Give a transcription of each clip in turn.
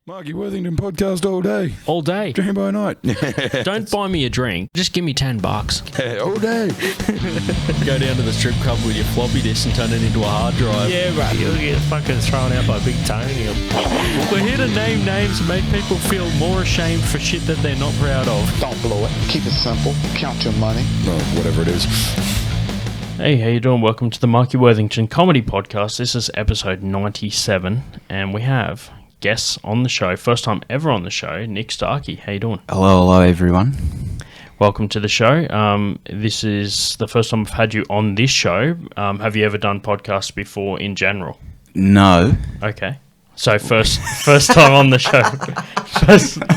Marky Worthington Podcast all day. All day. Dream by night. Don't buy me a drink. Just give me $10. All day. Go down to the strip club with your floppy disk and turn it into a hard drive. Yeah, right. You'll get fucking thrown out by Big Tony. We're here to name names and make people feel more ashamed for shit that they're not proud of. Don't blow it. Keep it simple. Count your money. Well, whatever it is. Hey, how you doing? Welcome to the Marky Worthington Comedy Podcast. This is episode 97, and we have guests on the show. First time ever on the show, Nick Starkey. How you doing? Hello, everyone. Welcome to the show. This is the first time I've had you on this show. Have you ever done podcasts before in general? No. Okay. So first time on the show.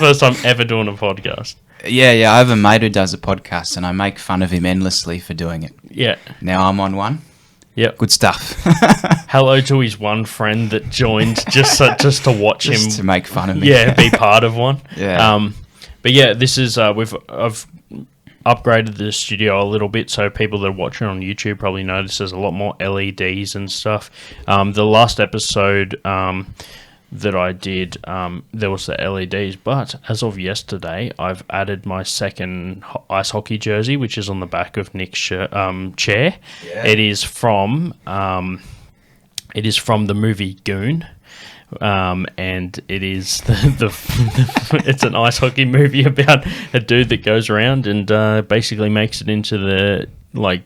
First time ever doing a podcast. Yeah, I have a mate who does a podcast, and I make fun of him endlessly for doing it. Yeah. Now I'm on one. Yep. Good stuff. Hello to his one friend that joined just to watch him. Just to make fun of me. Yeah, be part of one. Yeah. But yeah, this is I've upgraded the studio a little bit, so people that are watching on YouTube probably notice there's a lot more LEDs and stuff. The last episode that I did, there was the LEDs, but as of yesterday, I've added my second ice hockey jersey, which is on the back of Nick's chair. Yeah. It is from the movie Goon. And it is it's an ice hockey movie about a dude that goes around and basically makes it into the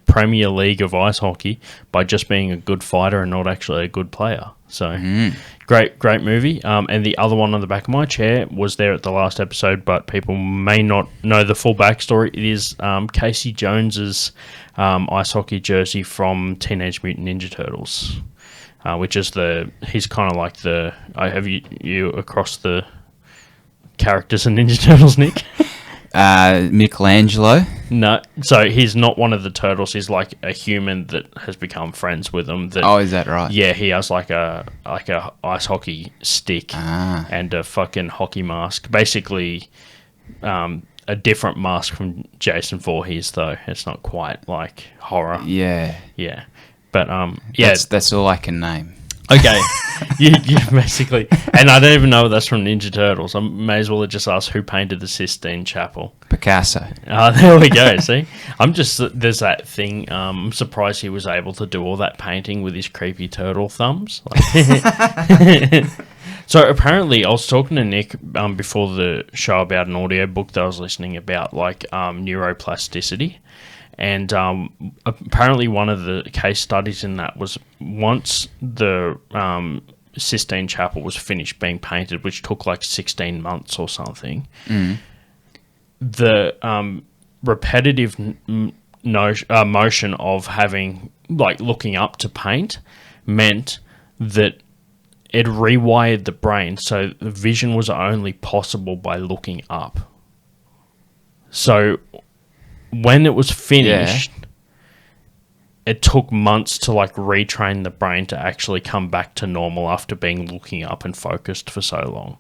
Premier League of ice hockey by just being a good fighter and not actually a good player. So great movie. And the other one on the back of my chair was there at the last episode, but people may not know the full backstory. It is Casey Jones's ice hockey jersey from Teenage Mutant Ninja Turtles. Which is he's kind of like have you across the characters in Ninja Turtles, Nick? Michelangelo. No, so he's not one of the turtles. He's like a human that has become friends with them. Is that right? Yeah, he has like a ice hockey stick and a fucking hockey mask. Basically, a different mask from Jason Voorhees, though. It's not quite like horror. Yeah. But yeah, that's all I can name. Okay, you basically, and I don't even know if that's from Ninja Turtles. I may as well have just asked who painted the Sistine Chapel. Picasso. There we go. See, there's that thing. I'm surprised he was able to do all that painting with his creepy turtle thumbs. So apparently, I was talking to Nick before the show about an audiobook that I was listening about, neuroplasticity. And apparently one of the case studies in that was once the Sistine Chapel was finished being painted, which took 16 months or something, the repetitive motion of having, looking up to paint meant that it rewired the brain, so the vision was only possible by looking up. So when it was finished, it took months to retrain the brain to actually come back to normal after being looking up and focused for so long.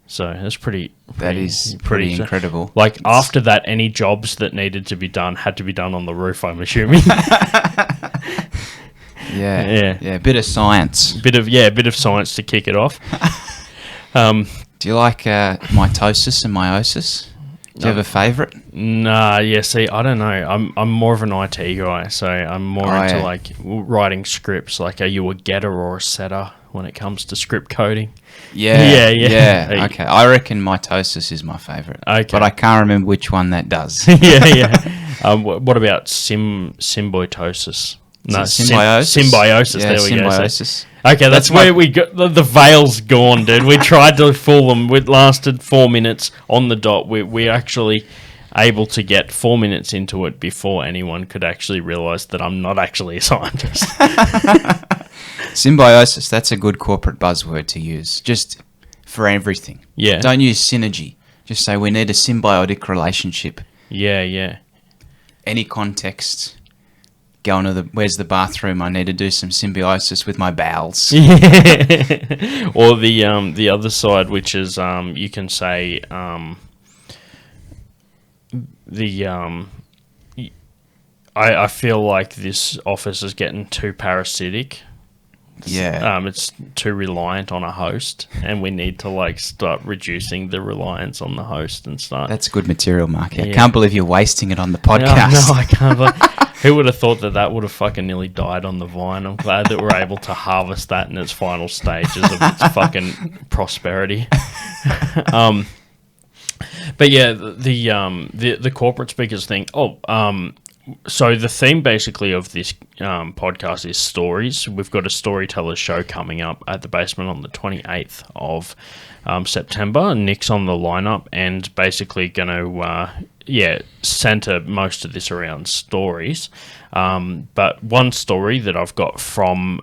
So that's pretty incredible. After that, any jobs that needed to be done had to be done on the roof, I'm assuming. Yeah. A bit of science. Bit of science to kick it off. Do you like mitosis and meiosis? Do you have a favourite? Nah, yeah, see, I don't know. I'm more of an IT guy, so I'm more into writing scripts. Are you a getter or a setter when it comes to script coding? Yeah. Okay, I reckon mitosis is my favourite. Okay. But I can't remember which one that does. Yeah. What about symbiosis? No, symbiosis. Yeah, there we symbiosis. Go. Okay, that's where we got the veil's gone, dude. We tried to fool them. It lasted 4 minutes on the dot. We're actually able to get 4 minutes into it before anyone could actually realise that I'm not actually a scientist. Symbiosis, that's a good corporate buzzword to use, just for everything. Yeah. Don't use synergy. Just say we need a symbiotic relationship. Yeah. Any context. Going to where's the bathroom? I need to do some symbiosis with my bowels. Or the other side, which is you can say I feel like this office is getting too parasitic It's too reliant on a host, and we need to like start reducing the reliance on the host and start. That's good material, Mark. I can't believe you're wasting it on the podcast. No, I can't. Who would have thought that would have fucking nearly died on the vine? I'm glad that we're able to harvest that in its final stages of its fucking prosperity. But yeah, the corporate speakers thing. So the theme basically of this podcast is stories. We've got a storyteller show coming up at the Basement on the 28th of September. Nick's on the lineup and basically going to center most of this around stories. But one story that I've got from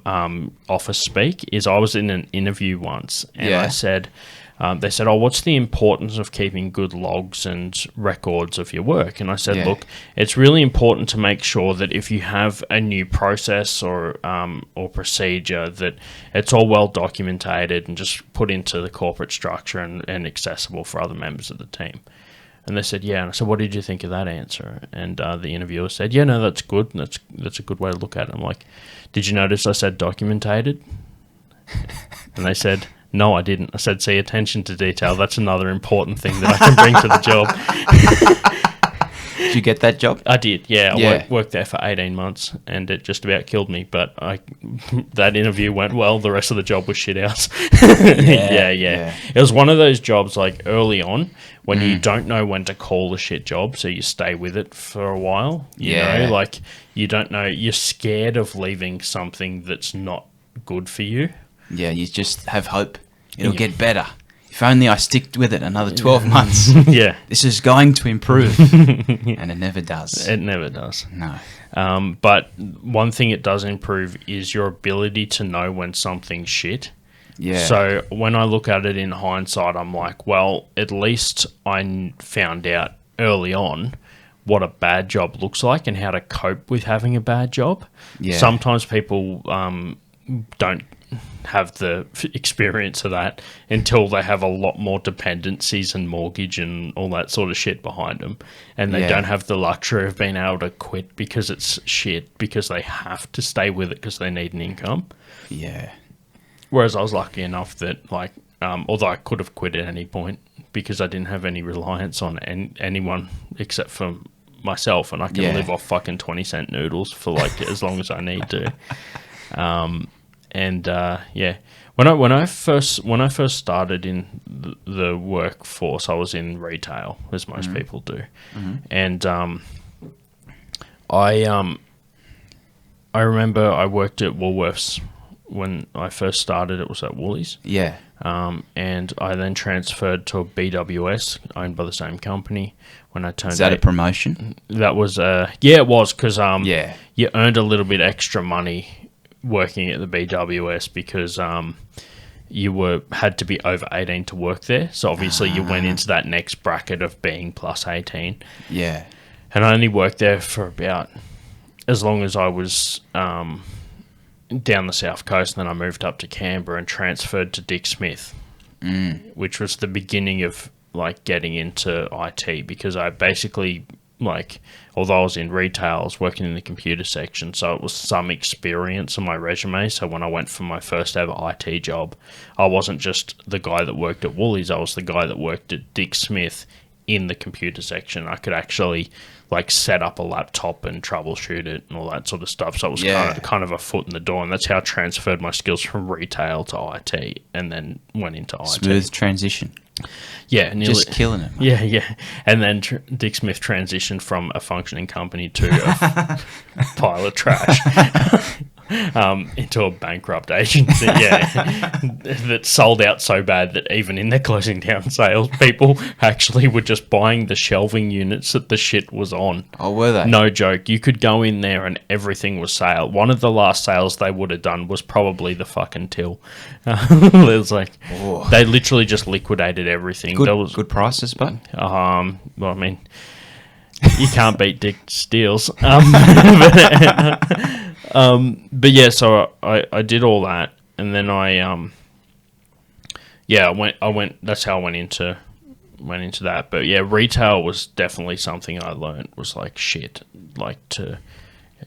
Office Speak is I was in an interview once and I said... they said, what's the importance of keeping good logs and records of your work? And I said, look, it's really important to make sure that if you have a new process or procedure, that it's all well documented and just put into the corporate structure and accessible for other members of the team. And they said, yeah. And I said, what did you think of that answer? And the interviewer said, yeah, no, that's good. That's a good way to look at it. I'm like, did you notice I said documented? And they said... No, I didn't. I said, see, attention to detail. That's another important thing that I can bring to the job. Did you get that job? I did, yeah. I worked there for 18 months, and it just about killed me. But that interview went well. The rest of the job was shit house. Yeah. It was one of those jobs, like, early on, when you don't know when to call a shit job, so you stay with it for a while. You know, like, you don't know. You're scared of leaving something that's not good for you. Yeah, you just have hope. It'll get better. If only I stick with it another 12 months. Yeah. This is going to improve. And it never does. It never does. No. But one thing it does improve is your ability to know when something's shit. Yeah. So when I look at it in hindsight, I'm like, well, at least I found out early on what a bad job looks like and how to cope with having a bad job. Yeah. Sometimes people don't have the experience of that until they have a lot more dependencies and mortgage and all that sort of shit behind them, and they don't have the luxury of being able to quit because it's shit, because they have to stay with it because they need an income. Yeah. Whereas I was lucky enough that, like, although I could have quit at any point because I didn't have any reliance on anyone except for myself, and I can live off fucking 20-cent noodles for like as long as I need to. When I first started in the workforce, I was in retail, as most people do, and I remember I worked at Woolworths when I first started. It was at Woolies, and I then transferred to a BWS owned by the same company. When I turned, is that a promotion? That was it was because you earned a little bit extra money working at the BWS because you had to be over 18 to work there. So obviously you went into that next bracket of being plus 18. Yeah. And I only worked there for about as long as I was down the south coast, and then I moved up to Canberra and transferred to Dick Smith, which was the beginning of like getting into IT, because I basically, like, although I was in retail, I was working in the computer section, so it was some experience on my resume. So when I went for my first ever IT job, I wasn't just the guy that worked at Woolies, I was the guy that worked at Dick Smith in the computer section. I could actually like set up a laptop and troubleshoot it and all that sort of stuff. So it was kind of a foot in the door, and that's how I transferred my skills from retail to IT and then went into IT. Smooth transition. Yeah, just killing it. Mate. Yeah. And then Dick Smith transitioned from a functioning company to a pile of trash into a bankrupt agency. That sold out so bad that even in their closing down sales, people actually were just buying the shelving units that the shit was on. Oh, were they? No joke. You could go in there and everything was sale. One of the last sales they would have done was probably the fucking till. It was like they literally just liquidated everything. Good prices, but well, I mean, you can't beat Dick's deals. But yeah, so I did all that, and then I went. That's how I went into that. But yeah, retail was definitely something I learned. Was like shit. It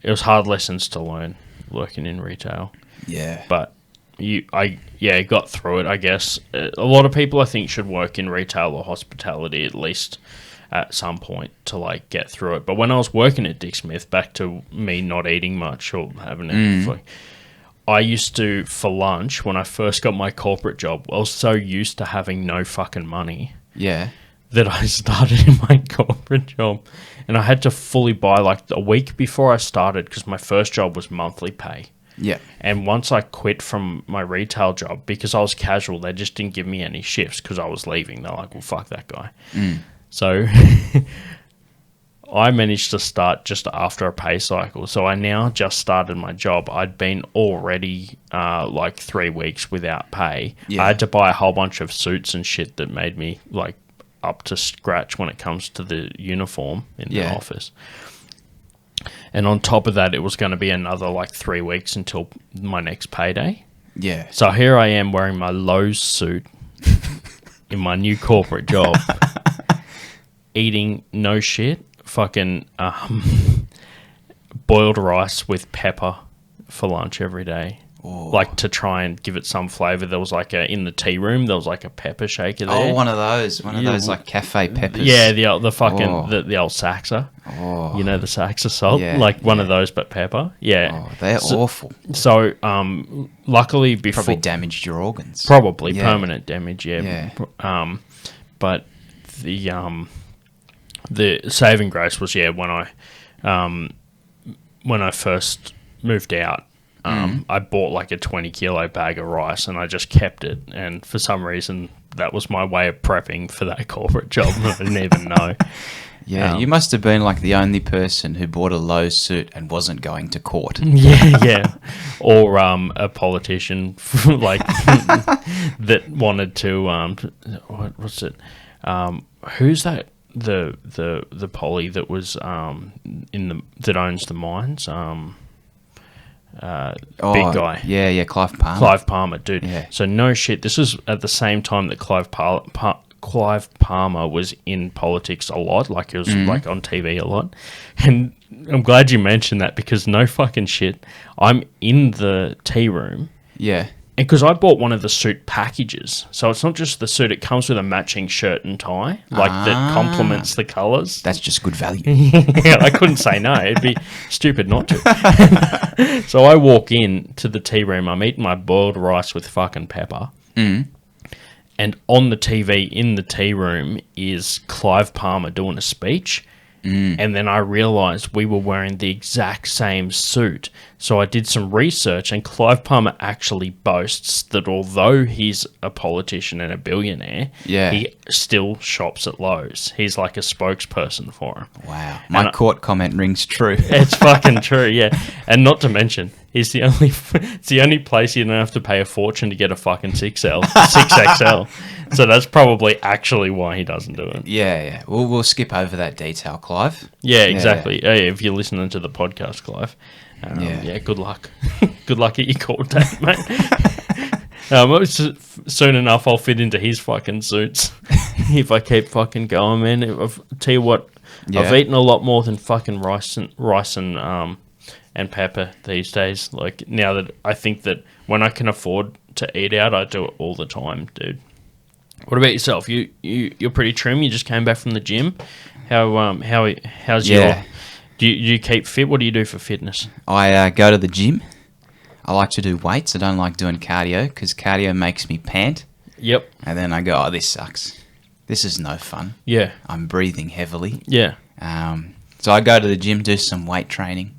was hard lessons to learn working in retail. Yeah. But got through it, I guess. A lot of people, I think, should work in retail or hospitality at least at some point to, like, get through it. But when I was working at Dick Smith, back to me not eating much or having it, I used to, for lunch, when I first got my corporate job, I was so used to having no fucking money. Yeah. That I started in my corporate job, and I had to fully buy, like, a week before I started, because my first job was monthly pay. Yeah. And once I quit from my retail job, because I was casual, they just didn't give me any shifts because I was leaving. They're like, well, fuck that guy. So I managed to start just after a pay cycle. So I now just started my job. I'd been already like 3 weeks without pay. Yeah. I had to buy a whole bunch of suits and shit that made me, like, up to scratch when it comes to the uniform in the office. And on top of that, it was going to be another, like, 3 weeks until my next payday. Yeah. So here I am wearing my Lowe's suit in my new corporate job, eating no shit, fucking boiled rice with pepper for lunch every day. Like, to try and give it some flavour. There was, like, in the tea room, there was, like, a pepper shaker there. Oh, one of those, like, cafe peppers. Yeah, the fucking, the old Saxa. Oh. You know, the Saxa salt? Yeah, like, one of those, but pepper. Yeah. Oh, they're awful. So, luckily before... Probably damaged your organs. Probably, permanent damage, Yeah. But the saving grace was, when I first moved out, I bought, like, a 20-kilo bag of rice, and I just kept it. And for some reason, that was my way of prepping for that corporate job. I didn't even know. Yeah, you must have been, like, the only person who bought a Lowe's suit and wasn't going to court. Yeah. Or a politician, like, that wanted to, what's it? Who's that? The Polly that was that owns the mines. Big guy. Yeah, Clive Palmer. Clive Palmer, dude. Yeah. So no shit. This was at the same time that Clive Palmer was in politics a lot. Like, he was like on TV a lot. And I'm glad you mentioned that, because no fucking shit. I'm in the tea room. Yeah. And because I bought one of the suit packages, so it's not just the suit; it comes with a matching shirt and tie, like that complements the colours. That's just good value. Yeah, I couldn't say no; it'd be stupid not to. So I walk in to the tea room. I'm eating my boiled rice with fucking pepper, and on the TV in the tea room is Clive Palmer doing a speech. And then I realised we were wearing the exact same suit. So I did some research, and Clive Palmer actually boasts that although he's a politician and a billionaire, he still shops at Lowe's. He's like a spokesperson for him. Wow. My court comment rings true. It's fucking true, yeah. And not to mention, it's the only place you don't have to pay a fortune to get a fucking 6XL. So that's probably actually why he doesn't do it. Yeah. We'll skip over that detail, Clive. Yeah, exactly. Yeah. If you're listening to the podcast, Clive. Good luck. Good luck at your court date, mate. Soon enough, I'll fit into his fucking suits if I keep fucking going, man. I'll tell you what, I've eaten a lot more than fucking rice and pepper these days. Like, now that I think that when I can afford to eat out, I do it all the time, dude. What about yourself? You're pretty trim. You just came back from the gym. How's your? Do you keep fit? What do you do for fitness? I go to the gym. I like to do weights. I don't like doing cardio because cardio makes me pant. Yep. And then I go, oh, this sucks. This is no fun. Yeah. I'm breathing heavily. Yeah. So I go to the gym, do some weight training.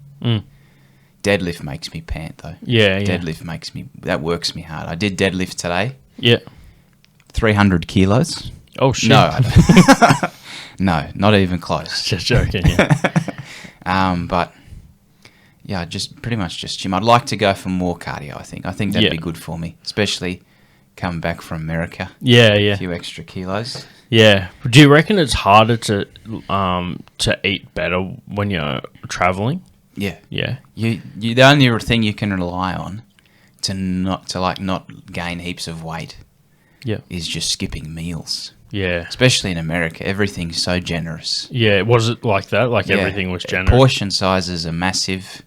Deadlift makes me pant though. Yeah. Deadlift that works me hard. I did deadlift today. Yeah. 300 kilos. Oh shit. No, I don't. No, not even close. Just joking, yeah. But yeah, pretty much just gym. I'd like to go for more cardio, I think. I think that'd be good for me, especially coming back from America. Yeah. A few extra kilos. Yeah. Do you reckon it's harder to eat better when you're traveling? Yeah. Yeah. You the only thing you can rely on to not gain heaps of weight is just skipping meals. Yeah. Especially in America, everything's so generous. Yeah, was it like that? Like everything was generous? Portion sizes are massive.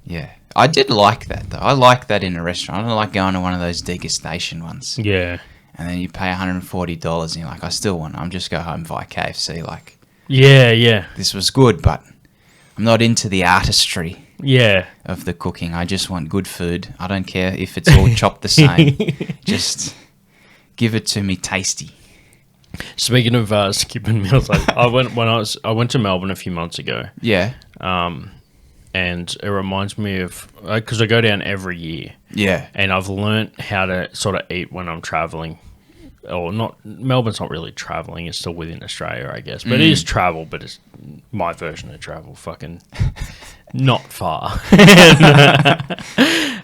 Yeah. I did like that, though. I like that in a restaurant. I don't like going to one of those degustation ones. Yeah. And then you pay $140 and you're like, I still want... I'm just go home via KFC. Like, Yeah. this was good, but I'm not into the artistry of the cooking. I just want good food. I don't care if it's all chopped the same. Just give it to me tasty. Speaking of skipping meals, I went to Melbourne a few months ago. Yeah. And it reminds me of, because I go down every year. Yeah. And I've learnt how to sort of eat when I'm travelling. Or not, Melbourne's not really travelling, it's still within Australia, I guess. But it is travel, but it's my version of travel, fucking not far.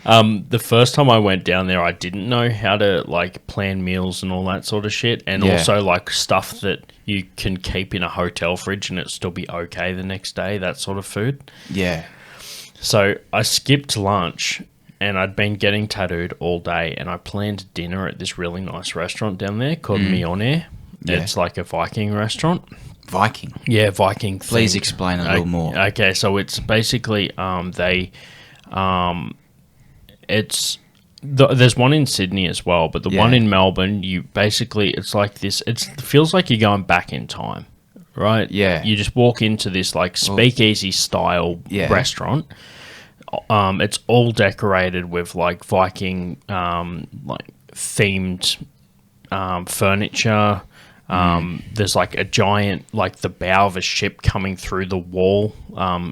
The first time I went down there, I didn't know how to, like, plan meals and all that sort of shit. And also, like, stuff that you can keep in a hotel fridge and it still be okay the next day, that sort of food. Yeah. So I skipped lunch and I'd been getting tattooed all day and I planned dinner at this really nice restaurant down there called Mionnair. Yeah. It's like a Viking restaurant. Viking? Yeah, Viking. Please explain a little more. Okay, so it's basically there's one in Sydney as well, but the one in Melbourne, it's like this. It feels like you're going back in time. Right? Yeah. You just walk into this like speakeasy style restaurant. It's all decorated with like Viking like themed furniture. There's like a giant, like the bow of a ship coming through the wall.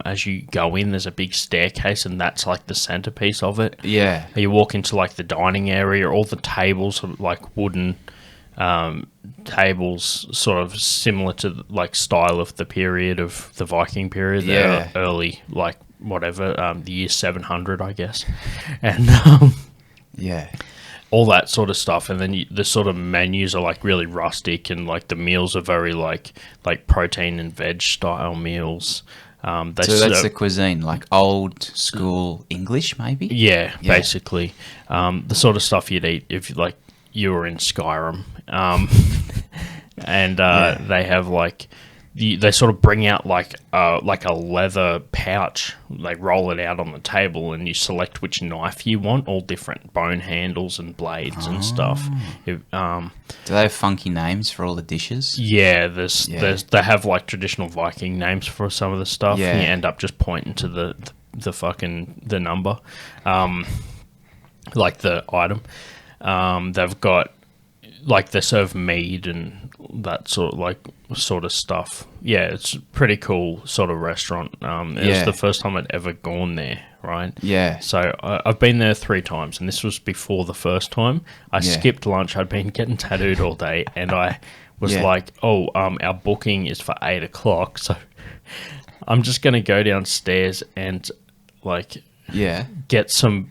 As you go in, there's a big staircase and that's like the centerpiece of it. Yeah. You walk into like the dining area, all the tables are like wooden tables, sort of similar to like style of the period of the Viking period. Yeah. Early, like whatever, the year 700, I guess. And all that sort of stuff. And then the sort of menus are like really rustic and like the meals are very like protein and veg style meals. So that's the cuisine, like old school English, maybe? Yeah, basically. The sort of stuff you'd eat if you were in Skyrim. And they have like they sort of bring out like a leather pouch. They roll it out on the table and you select which knife you want, all different bone handles and blades and stuff. Do they have funky names for all the dishes? Yeah, they have like traditional Viking names for some of the stuff. Yeah. And you end up just pointing to the number, like the item. They've got like they serve mead and that sort of stuff. Yeah, it's a pretty cool sort of restaurant. It was the first time I'd ever gone there, right? Yeah. So I've been there 3 times, and this was before the first time. I skipped lunch. I'd been getting tattooed all day, and I was like, our booking is for 8 o'clock, so I'm just going to go downstairs and get some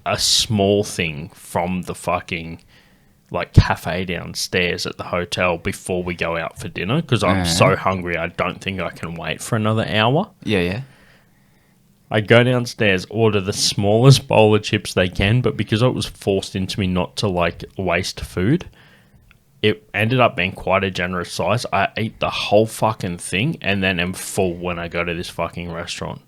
a small thing from the fucking cafe downstairs at the hotel before we go out for dinner, because I'm so hungry I don't think I can wait for another hour. Yeah. I go downstairs, order the smallest bowl of chips they can, but because it was forced into me not to waste food, it ended up being quite a generous size. I eat the whole fucking thing and then am full when I go to this fucking restaurant.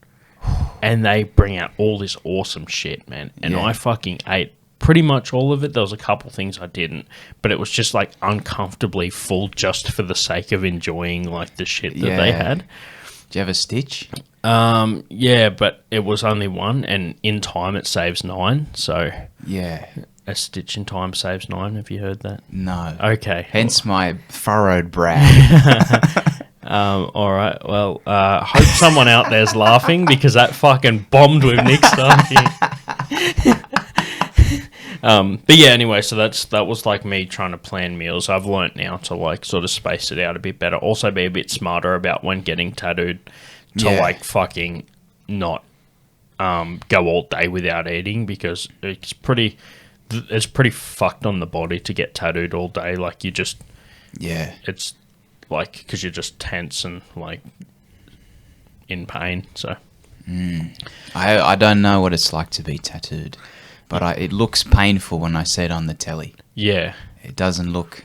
And they bring out all this awesome shit, man. And I fucking ate pretty much all of it. There was a couple things I didn't, but it was just uncomfortably full just for the sake of enjoying the shit that they had. Do you have a stitch? Yeah, but it was only 1, and in time it saves 9. So yeah, a stitch in time saves 9. Have you heard that? No. Okay. Hence my furrowed brow. All right. Well, hope someone out there's laughing because that fucking bombed with Nick Starkey. But yeah, anyway, so that was me trying to plan meals. I've learnt now to sort of space it out a bit better. Also be a bit smarter about when getting tattooed to fucking not go all day without eating, because it's pretty fucked on the body to get tattooed all day. It's because you're just tense and in pain. So I don't know what it's like to be tattooed. But it looks painful when I see it on the telly. Yeah. It doesn't look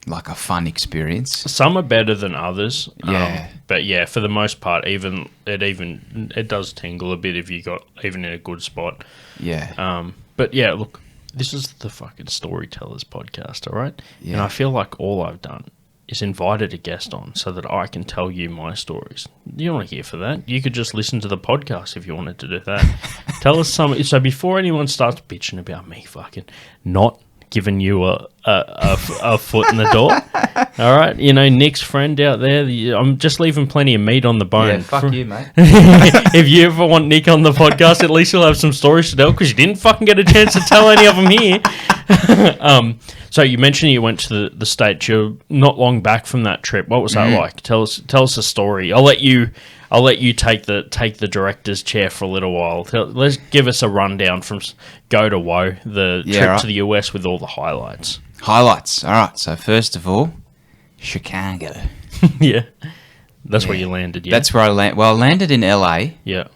like a fun experience. Some are better than others. Yeah. But yeah, for the most part, it does tingle a bit if you got even in a good spot. Yeah. But yeah, look, this is the fucking Storytellers podcast, all right? Yeah. And I feel like all I've done is invited a guest on so that I can tell you my stories. You're not here for that. You could just listen to the podcast if you wanted to do that. Tell us some. So before anyone starts bitching about me fucking not giving you a foot in the door, all right? You know, Nick's friend out there, I'm just leaving plenty of meat on the bone. Yeah, fuck you, mate. If you ever want Nick on the podcast, at least you'll have some stories to tell because you didn't fucking get a chance to tell any of them here. So you mentioned you went to the States. You're not long back from that trip. What was that like? Tell us a story. I'll let you take the director's chair for a little while. Let's give us a rundown from go to woe, the trip to the US with all the highlights. Highlights. All right. So first of all, Chicago. Yeah. That's where you landed, yeah? That's where I landed. Well, I landed in LA. Yeah.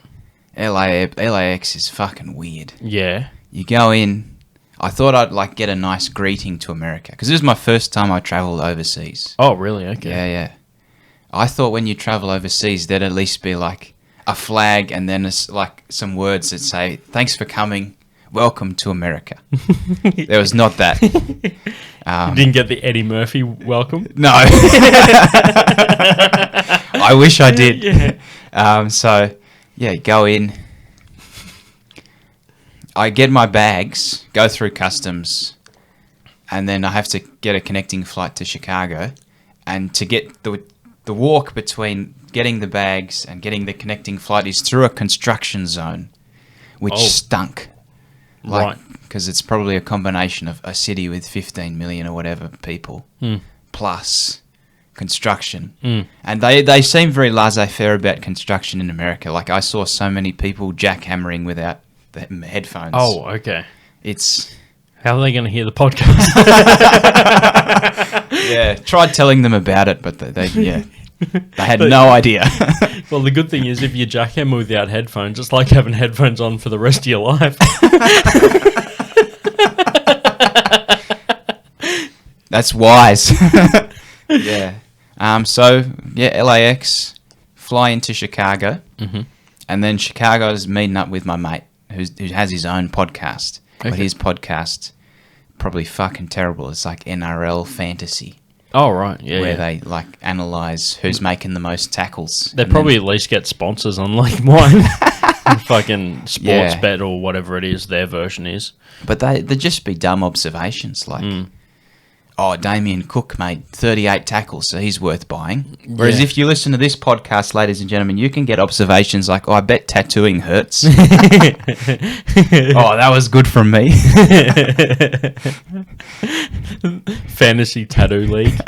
LAX is fucking weird. Yeah. You go in. I thought I'd get a nice greeting to America because this is my first time I travelled overseas. Oh, really? Okay. Yeah. I thought when you travel overseas, there'd at least be like a flag and then some words that say, "Thanks for coming, welcome to America." There was not that. You didn't get the Eddie Murphy welcome? No. I wish I did. Yeah. Go in. I get my bags, go through customs, and then I have to get a connecting flight to Chicago. And to get the walk between getting the bags and getting the connecting flight is through a construction zone, which stunk. Right. Because it's probably a combination of a city with 15 million or whatever people, plus construction. And they seem very laissez-faire about construction in America. Like, I saw so many people jackhammering without the headphones. Oh, okay. How are they going to hear the podcast? Yeah, tried telling them about it, but they had no idea. Well, the good thing is if you jackhammer without headphones, it's like having headphones on for the rest of your life. That's wise. Yeah. LAX, fly into Chicago, and then Chicago's meeting up with my mate who has his own podcast. Okay. But his podcast, probably fucking terrible. It's like NRL fantasy. Oh, right. Yeah. Where they analyse who's making the most tackles. They probably at least get sponsors on like mine. Fucking sports bet or whatever it is their version is. But they'd just be dumb observations like, Damien Cook made 38 tackles, so he's worth buying. Whereas if you listen to this podcast, ladies and gentlemen, you can get observations like, I bet tattooing hurts. That was good from me. Fantasy tattoo league.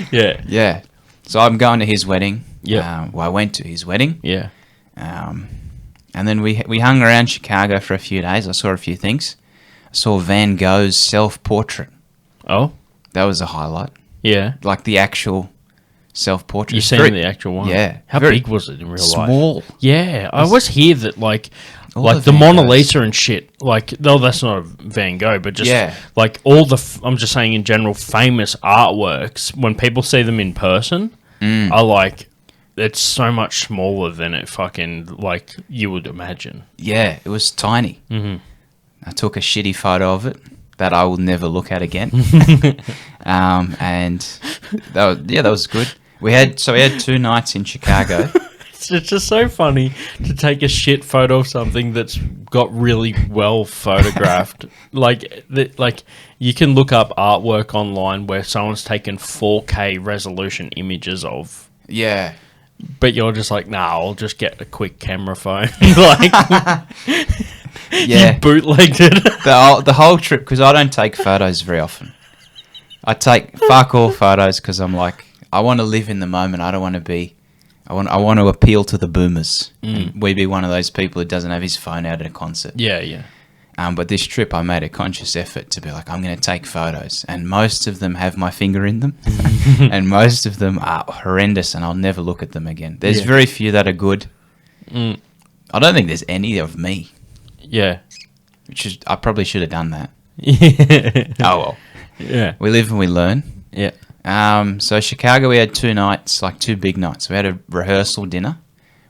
Yeah. Yeah. So I'm going to his wedding. Yeah. I went to his wedding. Yeah. And then we hung around Chicago for a few days. I saw a few things. I saw Van Gogh's self-portrait. Oh? That was a highlight. Yeah. Like the actual self-portrait. You seen the actual one? Yeah. How big was it in real life? Small. Yeah. I always hear that like the Mona Lisa and shit, that's not a Van Gogh, but just like all I'm just saying in general, famous artworks, when people see them in person, are like, it's so much smaller than it fucking, you would imagine. Yeah, it was tiny. Mm-hmm. I took a shitty photo of it that I will never look at again. And that was good. We had 2 nights in Chicago. It's just so funny to take a shit photo of something that's got really well photographed. You can look up artwork online where someone's taken 4K resolution images of. Yeah. But you're just like, nah, I'll just get a quick camera phone. Yeah. You bootlegged it. The whole trip, because I don't take photos very often. I take fuck all photos because I'm like, I want to live in the moment. I don't want to be... I want to appeal to the boomers. And we be one of those people who doesn't have his phone out at a concert. Yeah. But this trip, I made a conscious effort to be like, I'm going to take photos. And most of them have my finger in them. And most of them are horrendous, and I'll never look at them again. There's very few that are good. I don't think there's any of me. Yeah. I probably should have done that. Yeah. Oh, well. Yeah. We live and we learn. Yeah. So Chicago, we had 2 nights, like 2 big nights. We had a rehearsal dinner,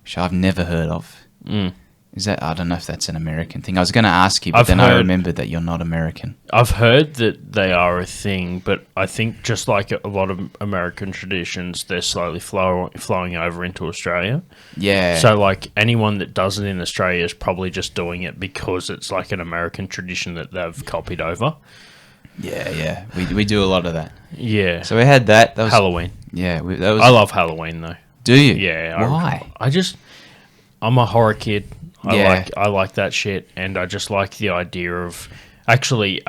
which I've never heard of. Is that? I don't know if that's an American thing. I was going to ask you, but I remembered that you're not American. I've heard that they are a thing, but I think just like a lot of American traditions, they're slowly flowing over into Australia. Yeah. So like anyone that does it in Australia is probably just doing it because it's like an American tradition that they've copied over. Yeah. We do a lot of that. Yeah. So we had that. That was Halloween. Yeah. That was. I love Halloween though. Do you? Yeah. Why? I'm a horror kid. Yeah. I like that shit, and I just like the idea of actually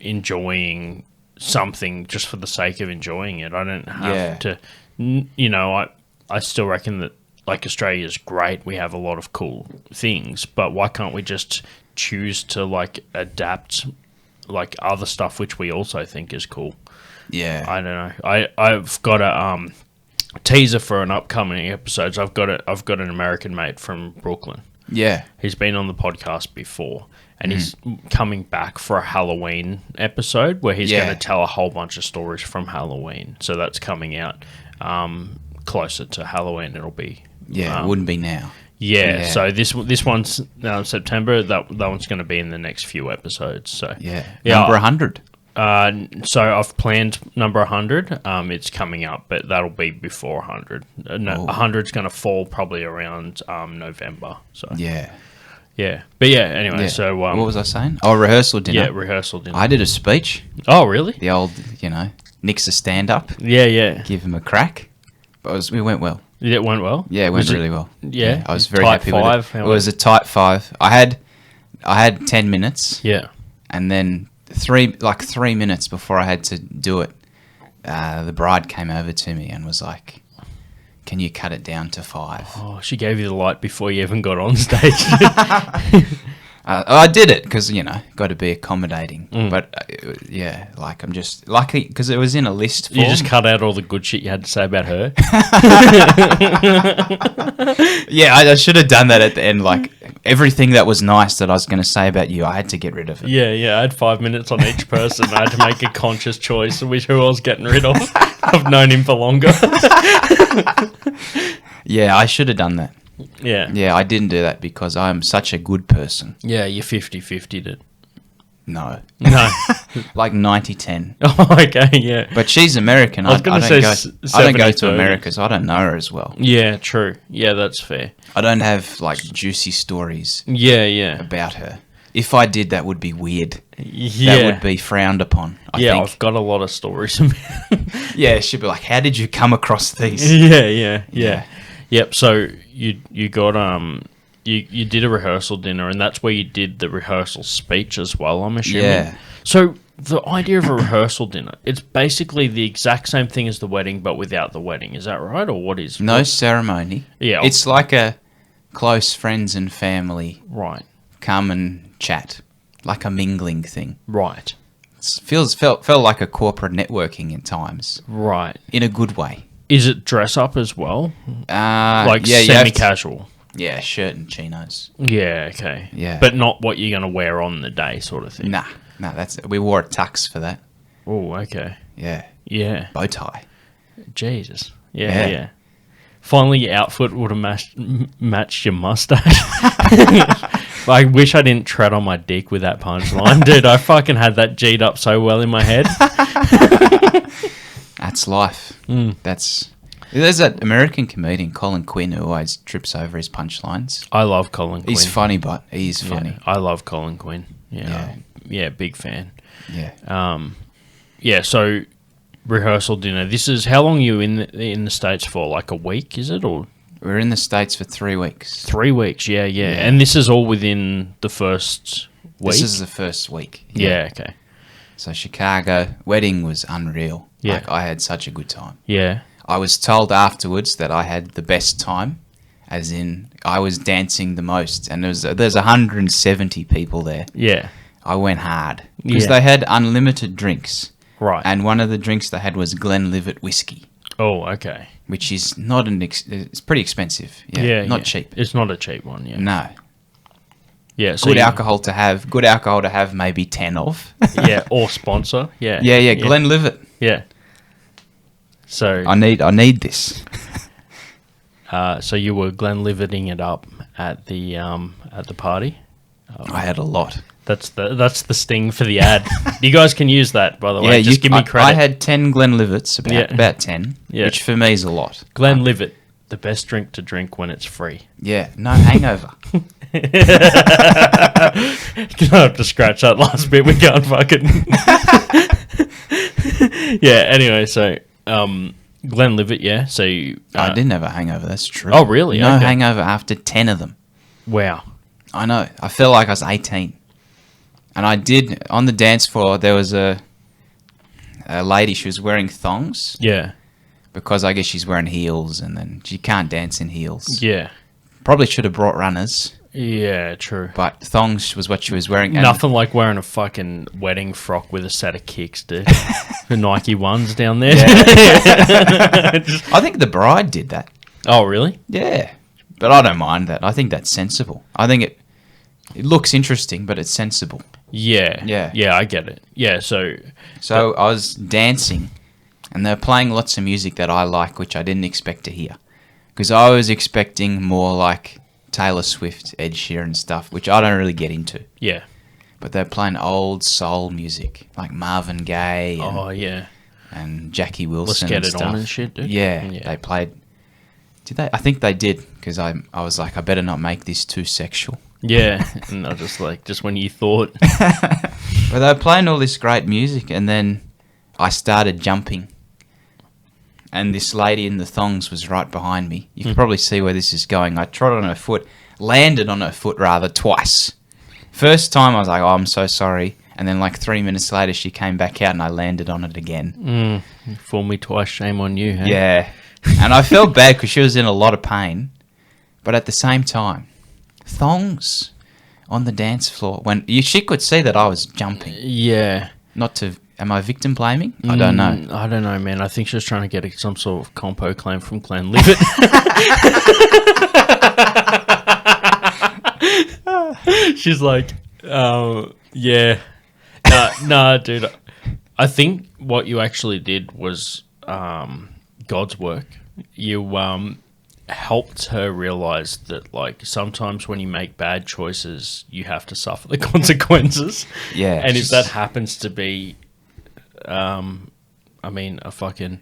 enjoying something just for the sake of enjoying it. I don't have to, I still reckon that like Australia is great. We have a lot of cool things, but why can't we just choose to like adapt like other stuff which we also think is cool? Yeah. I don't know. I've got a teaser for an upcoming episode. So I've got an American mate from Brooklyn. Yeah. He's been on the podcast before, and he's coming back for a Halloween episode where he's going to tell a whole bunch of stories from Halloween. So that's coming out closer to Halloween. It'll be it wouldn't be now. Yeah. So this one's September. That one's going to be in the next few episodes. So Number 100. So I've planned number 100. It's coming up, but that'll be before 100. 100's going to fall probably around November. So Yeah. But anyway. So what was I saying? Oh, rehearsal dinner. Yeah, rehearsal dinner. I did a speech. Oh, really? The old, Nick's a stand-up. Yeah. Give him a crack. But it went well. It went well. Yeah, it went really well. Yeah, I was very tight happy five, with it. It was a tight 5. I had 10 minutes. Yeah. And then 3 minutes before I had to do it, the bride came over to me and was like, "Can you cut it down to 5?" Oh, she gave you the light before you even got on stage. I did it because got to be accommodating. But I'm just lucky because it was in a list form. You just cut out all the good shit you had to say about her. Yeah, I should have done that at the end. Like everything that was nice that I was going to say about you, I had to get rid of it. Yeah. I had 5 minutes on each person. I had to make a conscious choice of who I was getting rid of. I've known him for longer. Yeah, I should have done that. Yeah. Yeah, I didn't do that because I'm such a good person. Yeah, you 50-50'd it. No. Like 90-10. Oh, okay, yeah. But she's American. I was going to say I don't go to America, so I don't know her as well. Yeah, true. Yeah, that's fair. I don't have like juicy stories Yeah. about her. If I did, that would be weird. Yeah. That would be frowned upon, I think. I've got a lot of stories. Yeah, she'd be like, "How did you come across these?" Yeah. Yep, so you got you did a rehearsal dinner, and that's where you did the rehearsal speech as well, I'm assuming. Yeah. So the idea of a rehearsal dinner, it's basically the exact same thing as the wedding, but without the wedding. Is that right, or what is? No ceremony. Yeah. It's like a close friends and family Right. come and chat, like a mingling thing. Right. Felt like a corporate networking in times, Right. in a good way. Is it dress up as well? Like Semi-casual? Yeah, shirt and chinos. Yeah, okay. Yeah. But not what you're going to wear on the day sort of thing? Nah, we wore a tux for that. Oh, okay. Yeah. Yeah. Bow tie. Jesus. Yeah. Yeah. Finally, your outfit would have matched your mustache. I wish I didn't tread on my dick with that punchline. Dude, I fucking had that G'd up so well in my head. That's life. There's that American comedian, Colin Quinn, who always trips over his punchlines. I love Colin Quinn. He's funny, but he's funny. Yeah, I love Colin Quinn. Yeah, big fan. Yeah. So rehearsal dinner. This is how long are you in the States for? Like a week, is it, or We're in the States for 3 weeks. 3 weeks? Yeah. And this is all within the first week. This is the first week. Yeah. Okay. So Chicago wedding was unreal. Yeah. Like I had such a good time. Yeah. I was told afterwards that I had the best time, as in I was dancing the most, and there's 170 people there. Yeah. I went hard because Yeah. they had unlimited drinks. Right. And one of the drinks they had was Glenlivet whiskey, Oh, okay. which is not it's pretty expensive. Yeah, not cheap. It's not a cheap one. Yeah. No. Yeah, so good alcohol to have. Good alcohol to have maybe 10 of. Yeah, or sponsor. Yeah. Yeah. Glenlivet. Yeah. So I need this. so you were Glenliveting it up at the party. I had a lot. That's the sting for the ad. You guys can use that, by the way. Yeah, Just give me credit. I had 10 Glenlivets, about 10, Yeah. which for me is a lot. Glenlivet, the best drink to drink when it's free. Yeah, no hangover. Gonna have to scratch that last bit. We can't fucking. Yeah. Anyway, so Glenlivet, yeah. So I didn't have a hangover. That's true. Oh, really? No Okay. hangover after 10 of them. Wow. I know. I felt like I was 18. And I did, on the dance floor, there was a lady, she was wearing thongs. Yeah. Because I guess she's wearing heels and then she can't dance in heels. Yeah. Probably should have brought runners, Yeah. True. but thongs was what she was wearing. And Nothing like wearing a fucking wedding frock with a set of kicks, dude. The Nike ones down there. I think the bride did that. Oh, really? Yeah. But I don't mind that. I think that's sensible. I think it looks interesting, but it's sensible. Yeah. Yeah. Yeah, I get it. Yeah, so I was dancing, and they were playing lots of music that I like, which I didn't expect to hear. Because I was expecting more like Taylor Swift, Ed Sheeran stuff, which I don't really get into. yeah. But they're playing old soul music, like Marvin Gaye and, Oh, yeah. and Jackie Wilson. Let's get and it stuff. on and shit, dude. Yeah, Yeah. they played. Did they? I think they did, because I was like, I better not make this too sexual. Yeah. And I just when you thought. But they were playing all this great music, and then I started jumping. And this lady in the thongs was right behind me. You can probably see where this is going. I trod on her foot, landed on her foot rather, twice. First time I was like, oh, I'm so sorry. And then like 3 minutes later, she came back out and I landed on it again. Fool me twice, shame on you, hey? Yeah. And I felt bad because she was in a lot of pain. But at the same time, thongs on the dance floor. She could see that I was jumping. Yeah. Am I victim blaming? I don't know. I don't know, man. I think she was trying to get some sort of compo claim from Glenlivet. She's like, yeah. Nah, dude. I think what you actually did was God's work. You helped her realize that, like, sometimes when you make bad choices, you have to suffer the consequences. Yeah. And if that happens to be, a fucking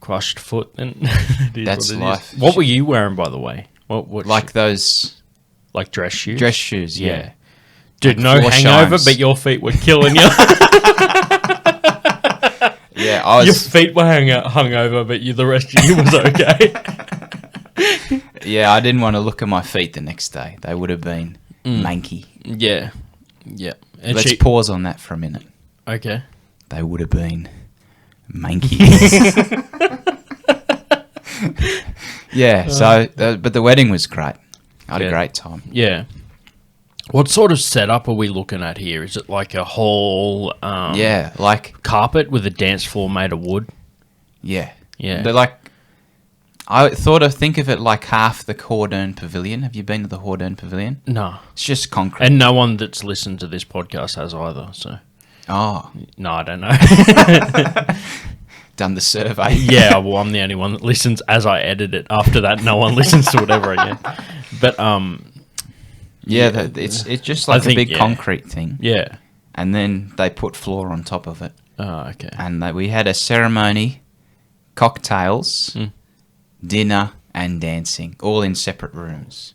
crushed foot, then it is That's what it life. is. What were you wearing, by the way? What Like those like dress shoes? dress shoes, yeah. Dude, like no floor hangover, shines. but your feet were killing you. Yeah, I Your was. feet were hungover, but the rest of you was okay. Yeah, I didn't want to look at my feet the next day. They would have been manky. Yeah. Yeah. And Let's pause on that for a minute. Okay. They would have been manky. Yeah. So, but the wedding was great. I had a great time. Yeah. What sort of setup are we looking at here? Is it like a whole Yeah, like carpet with a dance floor made of wood? yeah. Yeah. They're like. Think of it like half the Hordern Pavilion. Have you been to the Hordern Pavilion? No. It's just concrete. And no one that's listened to this podcast has either, so. Oh, No, I don't know. done the survey. Yeah, well, I'm the only one that listens as I edit it. After that, no one listens to it ever again. But, Yeah, it's just like I think, a big yeah. concrete thing. yeah. And then they put floor on top of it. Oh, okay. And we had a ceremony, cocktails, dinner, and dancing, all in separate rooms.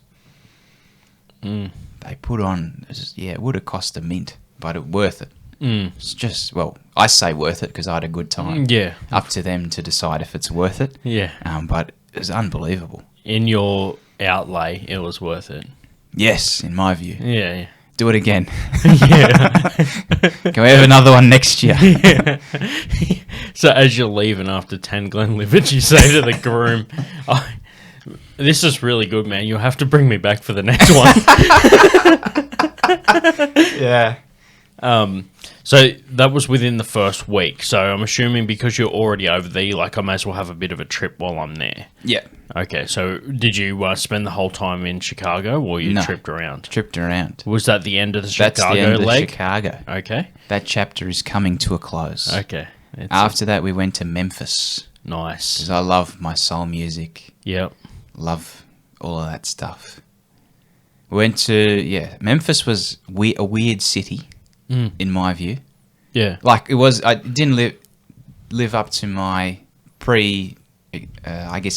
They put on, it would have cost a mint, but it worth it. It's just, well, I say worth it because I had a good time. Yeah. Up to them to decide if it's worth it. Yeah. But it was unbelievable. In your outlay, it was worth it. Yes, in my view. Yeah. Do it again. Yeah. Can we have another one next year? Yeah. So as you're leaving after 10 Glenlivet, you say to the groom, this is really good, man. You'll have to bring me back for the next one. Yeah. So that was within the first week. So I'm assuming because you're already over there, you're like, I may as well have a bit of a trip while I'm there. Yeah. Okay, so did you spend the whole time in Chicago, or you No. tripped around? Tripped around. Was that the end of the That's Chicago the end of leg? Chicago. Okay. That chapter is coming to a close. Okay. After that, we went to Memphis. Nice. Because I love my soul music. Yep. Love all of that stuff. We went to, Memphis was a weird city, in my view. Yeah. Like, I didn't live up to my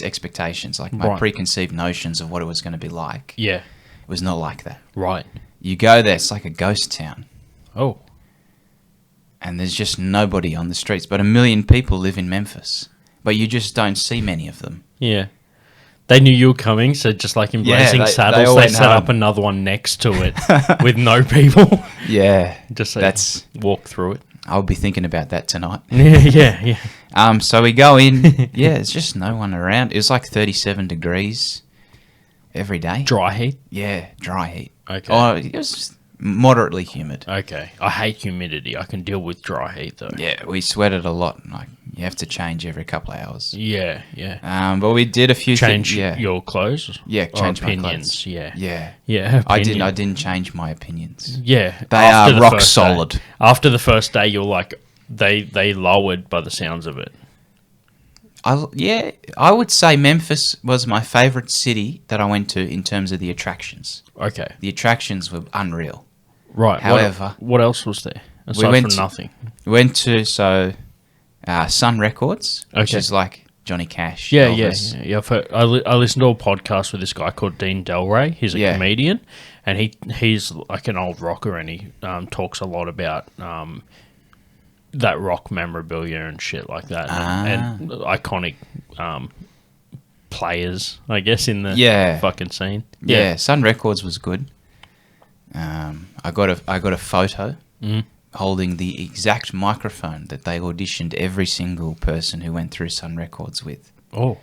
expectations, like my Right. preconceived notions of what it was going to be like. Yeah. It was not like that. Right. You go there, it's like a ghost town. Oh. And there's just nobody on the streets. But 1 million people live in Memphis. But you just don't see many of them. Yeah. They knew you were coming, so just like in Blazing they Saddles, all they went set up home. another one next to it with no people. Yeah. Just so That's... walk through it. I'll be thinking about that tonight. Yeah. So we go in. Yeah, there's just no one around. It was like 37 degrees every day. Dry heat? Yeah, dry heat. Okay. Oh, it was moderately humid. Okay. I hate humidity. I can deal with dry heat, though. Yeah, we sweated a lot. Like, you have to change every couple of hours. Yeah. But we did a few Change things. Yeah. your clothes? Yeah, Or change my opinions? clothes. Yeah. Yeah. I opinion. didn't change my opinions. Yeah. They after are the rock first solid. day. After the first day, you're like, they lowered by the sounds of it. I would say Memphis was my favourite city that I went to in terms of the attractions. Okay. The attractions were unreal. Right. However- what else was there? Aside went from to- nothing. We went to Sun Records, which Okay. is like Johnny Cash. Yeah. I've heard, I listened to a podcast with this guy called Dean Delray. He's a Yeah. comedian, and he's like an old rocker, and he talks a lot about that rock memorabilia and shit like that, and iconic players, I guess, in the fucking scene. Yeah, Sun Records was good. I got a photo holding the exact microphone that they auditioned every single person who went through Sun Records with. Oh,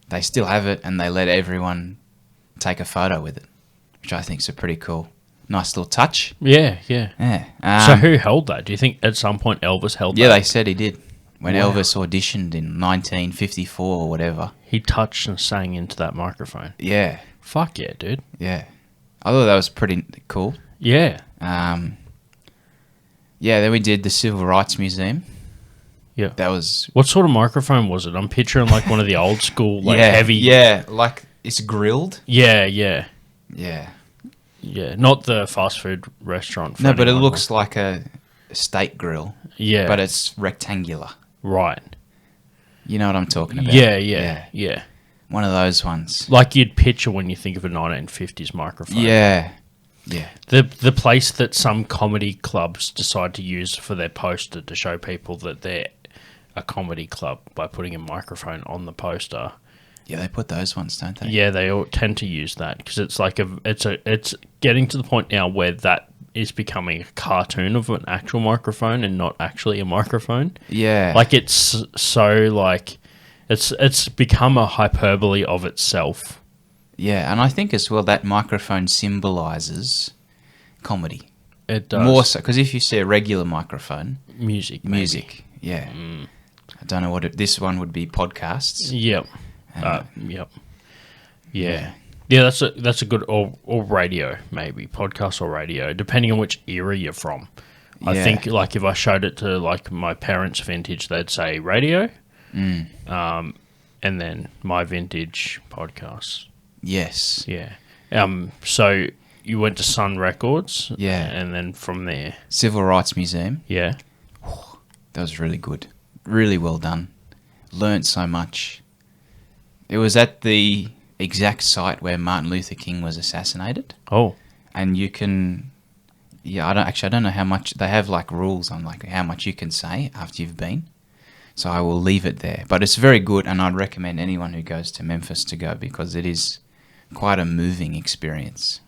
They still have it, and they let everyone take a photo with it, which I think is a pretty cool, nice little touch. yeah. Yeah. So who held that? Do you think at some point Elvis held Yeah, that? they said he did. When Wow. Elvis auditioned in 1954 or whatever. He touched and sang into that microphone. Yeah, Fuck yeah, dude. yeah. I thought that was pretty cool. Yeah. Then we did the Civil Rights Museum. Yeah. That was... What sort of microphone was it? I'm picturing like one of the old school, like heavy. Yeah, like it's grilled. Yeah. Yeah. Not the fast food restaurant. for No, but it anyone. looks like a steak grill. Yeah. But it's rectangular. right. You know what I'm talking about? Yeah. One of those ones. Like you'd picture when you think of a 1950s microphone. Yeah. The place that some comedy clubs decide to use for their poster to show people that they're a comedy club by putting a microphone on the poster. Yeah, they put those ones, don't they? Yeah, they all tend to use that because it's like it's getting to the point now where that is becoming a cartoon of an actual microphone and not actually a microphone. Yeah. Like it's so like it's become a hyperbole of itself. Yeah, and I think as well that microphone symbolises comedy. It does. More so, because if you see a regular microphone... music. Maybe. Music, yeah. I don't know what this one would be, podcasts. Yep. And, Yeah, that's a good or radio maybe podcast or radio depending on which era you're from. I Yeah. think like if I showed it to like my parents' vintage, they'd say radio, and then my vintage podcasts. Yes. Yeah. So you went to Sun Records. Yeah. And then from there. Civil Rights Museum. Yeah. That was really good. Really well done. Learned so much. It was at the exact site where Martin Luther King was assassinated. Oh. And you can... Yeah, I don't know how much... They have like rules on like how much you can say after you've been. So I will leave it there. But it's very good, and I'd recommend anyone who goes to Memphis to go because it is quite a moving experience.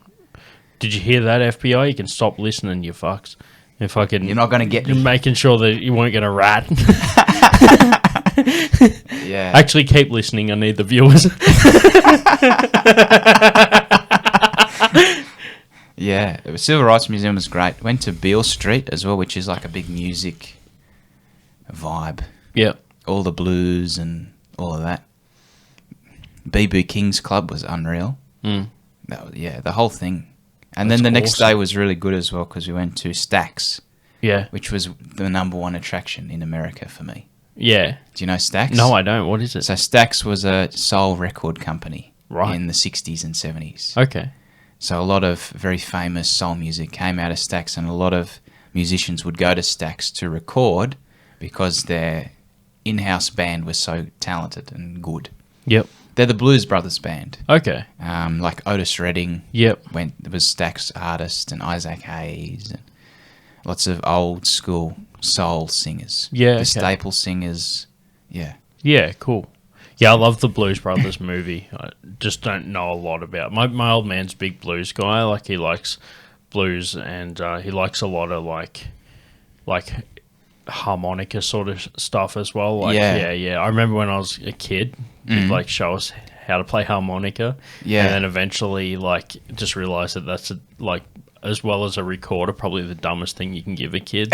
Did you hear that, FBI? You can stop listening, you fucks. If I can... You're not going to get You're me. making sure that you weren't going to rat. Yeah. Actually, keep listening. I need the viewers. Yeah, the Civil Rights Museum was great. Went to Beale Street as well, which is like a big music vibe. Yep. All the blues and all of that. BB King's Club was unreal. Mm. The whole thing. And That's then the next awesome. day was really good as well because we went to Stax, Yeah. which was the number one attraction in America for me. Yeah. Do you know Stax? No, I don't. What is it? So Stax was a soul record company Right. in the 60s and 70s. Okay. So a lot of very famous soul music came out of Stax, and a lot of musicians would go to Stax to record because their in-house band was so talented and good. Yep. They're the Blues Brothers band. Okay. Like Otis Redding Yep. was Stax artist, and Isaac Hayes, and lots of old school soul singers. Yeah, The okay. staple singers. Yeah. Yeah, cool. Yeah, I love the Blues Brothers movie. I just don't know a lot about my old man's a big blues guy. Like, he likes blues, and he likes a lot of like harmonica sort of stuff as well. Like, yeah. I remember when I was a kid, he'd like show us how to play harmonica. Yeah. And then eventually, like, just realised that that's like, as well as a recorder, probably the dumbest thing you can give a kid.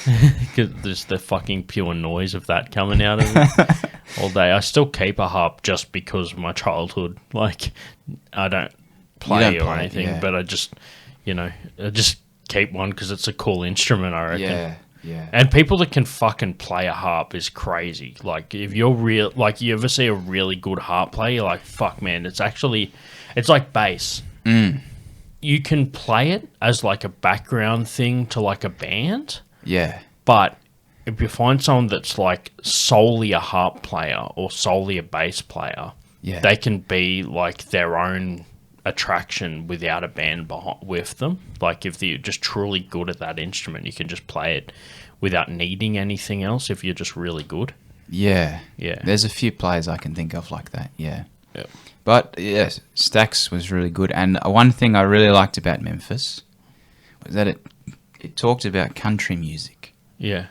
Because there's the fucking pure noise of that coming out of it all day. I still keep a harp just because of my childhood. Like, I don't play or anything, yeah. but I just keep one because it's a cool instrument, I reckon. Yeah. And people that can fucking play a harp is crazy. Like, if you're real, like, you ever see a really good harp player, you're like, fuck, man, it's like bass. You can play it as like a background thing to like a band, Yeah. but if you find someone that's like solely a harp player or solely a bass player, Yeah. they can be like their own attraction without a band with them. Like, if you're just truly good at that instrument, you can just play it without needing anything else if you're just really good. Yeah. Yeah. There's a few players I can think of like that, yeah. Yep. But, yes, Stax was really good. And one thing I really liked about Memphis was that it talked about country music. Yeah.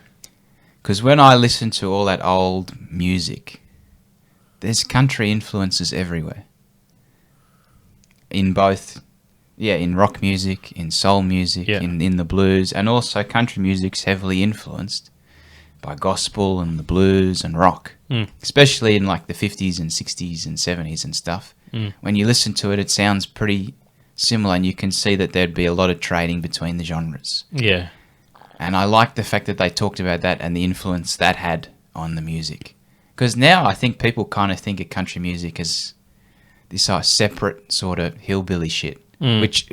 Because when I listen to all that old music, there's country influences everywhere. In both, in rock music, in soul music, Yeah. in the blues, and also country music's heavily influenced by gospel and the blues and rock, especially in like the 50s and 60s and 70s and stuff. When you listen to it, it sounds pretty similar, and you can see that there'd be a lot of trading between the genres. Yeah. And I like the fact that they talked about that and the influence that had on the music. Because now I think people kind of think of country music as this separate sort of hillbilly shit, which,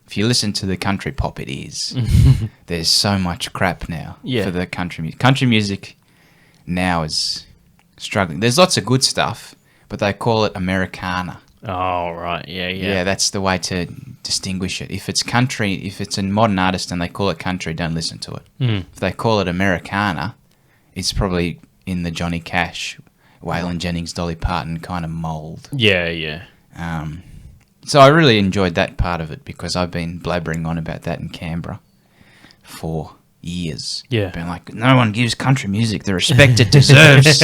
if you listen to the country pop, it is. There's so much crap now for the country music. Country music now is struggling. There's lots of good stuff, but they call it Americana. Oh, right. Yeah. Yeah, that's the way to distinguish it. If it's country, if it's a modern artist and they call it country, don't listen to it. If they call it Americana, it's probably in the Johnny Cash, Waylon Jennings, Dolly Parton kind of mould. Yeah. So I really enjoyed that part of it because I've been blabbering on about that in Canberra for years. Yeah. Been like, no one gives country music the respect it deserves.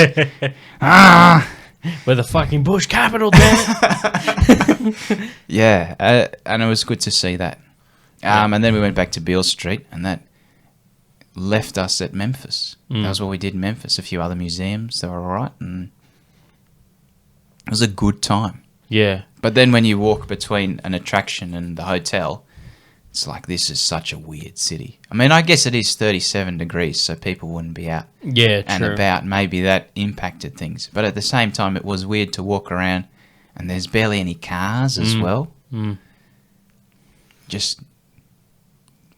We're the fucking bush capital, damn it. Yeah, and it was good to see that. And then we went back to Beale Street, and that left us at Memphis. That was what we did in Memphis. A few other museums, they were all right, and it was a good time. Yeah. But then when you walk between an attraction and the hotel, it's like, this is such a weird city. I mean, I guess it is 37 degrees, so people wouldn't be out Yeah, and true. about. Maybe that impacted things. But at the same time, it was weird to walk around, and there's barely any cars as well. Just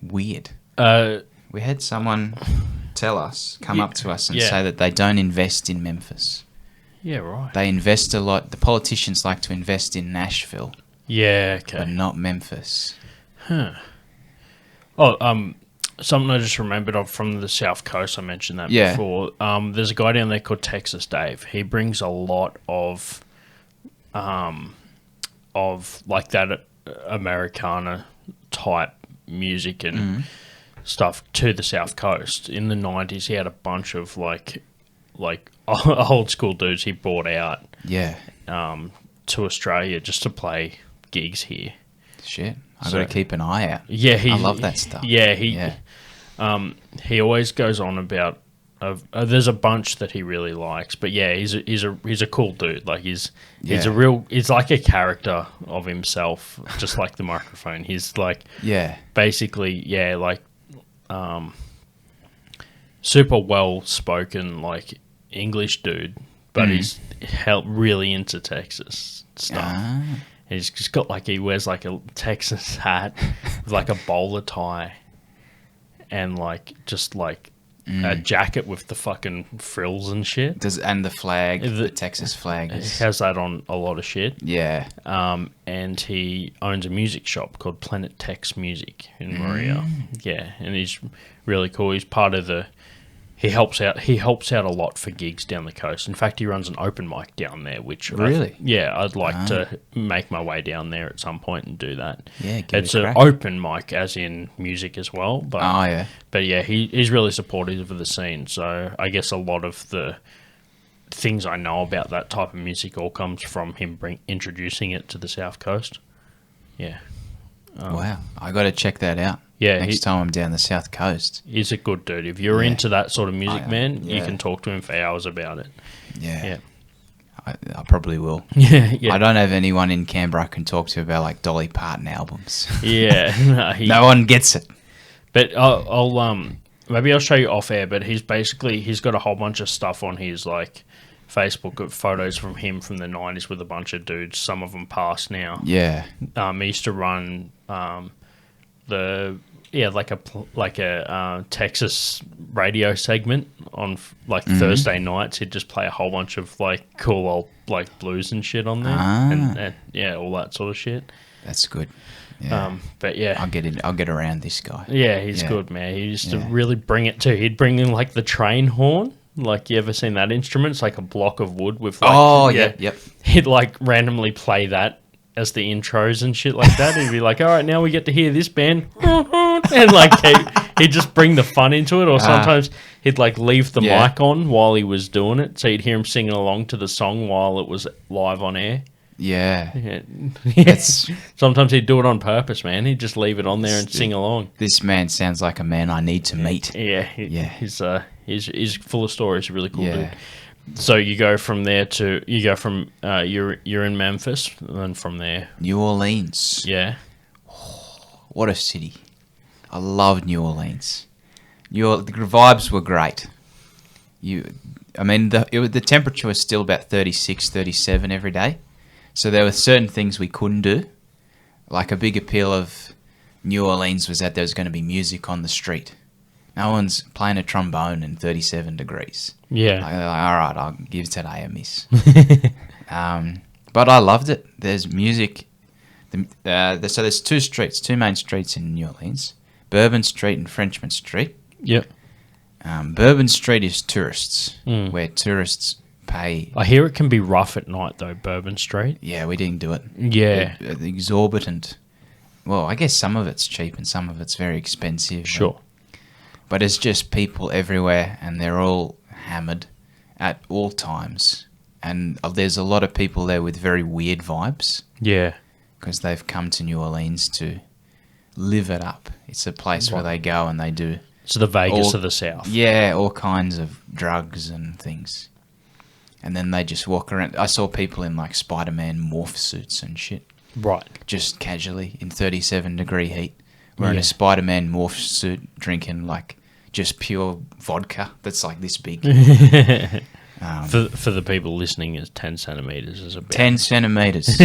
weird. We had someone come up to us and yeah. say that they don't invest in Memphis. Yeah, right. They invest a lot. The politicians like to invest in Nashville, Yeah, but okay. not Memphis. Something I just remembered of from the South Coast, I mentioned that Yeah. before. There's a guy down there called Texas Dave. He brings a lot of like that Americana type music and stuff to the South Coast. In the 90s, he had a bunch of like old school dudes he brought out Yeah. to Australia just to play gigs here. Shit. I've got to keep an eye out. Yeah, I love that stuff. Yeah, he always goes on about. There's a bunch that he really likes, but yeah, he's a cool dude. Like he's like a character of himself, just like the microphone. He's like basically super well spoken like English dude, but he's really into Texas stuff. And he's just got like he wears like a Texas hat with like a bowler tie and like just like a jacket with the fucking frills and shit. And the flag, the Texas flag. He has that on a lot of shit. Yeah. And he owns a music shop called Planet Tex Music in Maria. Yeah, and he's really cool. He's part of the... He helps out a lot for gigs down the coast. In fact, he runs an open mic down there, which... Really? I'd like to make my way down there at some point and do that. Yeah, it's an open mic, as in music as well. But, yeah. But yeah, he's really supportive of the scene. So I guess a lot of the things I know about that type of music all comes from him introducing it to the South Coast. Yeah. Wow. I got to check that out. Yeah, next time I'm down the South Coast. He's a good dude. If you're into that sort of music, man, you can talk to him for hours about it. Yeah. I probably will. Yeah. I don't have anyone in Canberra I can talk to about like Dolly Parton albums. Yeah. No one gets it. But I'll maybe I'll show you off air, but he's got a whole bunch of stuff on his like Facebook of photos from him from the 90s with a bunch of dudes. Some of them passed now. Yeah. He used to run like a Texas radio segment on like Thursday nights. He'd just play a whole bunch of like cool old like blues and shit on there, and all that sort of shit. That's good. Yeah. But yeah, I'll get around this guy. Yeah, he's good, man. He used to really bring it too. He'd bring in like the train horn. Like, you ever seen that instrument? It's like a block of wood with like... Yep. He'd like randomly play that as the intros and shit like that. He'd be like, all right, now we get to hear this band. And like he'd just bring the fun into it. Or sometimes he'd like leave the mic on while he was doing it. So you'd hear him singing along to the song while it was live on air. Yeah. Sometimes he'd do it on purpose, man. He'd just leave it on there and sing along. This man sounds like a man I need to meet. Yeah. He's full of stories. Really cool dude. So you go from there you're in Memphis, and from there New Orleans. Yeah. What a city. I love New Orleans. The vibes were great. The temperature was still about 36, 37 every day. So there were certain things we couldn't do. Like a big appeal of New Orleans was that there was going to be music on the street. No one's playing a trombone in 37 degrees. Yeah. Like, all right, I'll give today a miss. But I loved it. There's music. So there's two main streets in New Orleans. Bourbon Street and Frenchman Street. Yep. Bourbon Street is tourists, where tourists pay. I hear it can be rough at night, though, Bourbon Street. Yeah, we didn't do it. Yeah. Exorbitant. Well, I guess some of it's cheap and some of it's very expensive. Sure. But it's just people everywhere, and they're all hammered at all times. And there's a lot of people there with very weird vibes. Yeah. Because they've come to New Orleans to live it up. It's a place where they go and they do... It's the Vegas of the South. Yeah, all kinds of drugs and things. And then they just walk around. I saw people in like Spider-Man morph suits and shit. Right. Just casually in 37-degree heat. Wearing a Spider-Man morph suit, drinking like just pure vodka that's like this big. For the people listening, it's 10 centimeters. Is about 10 centimeters.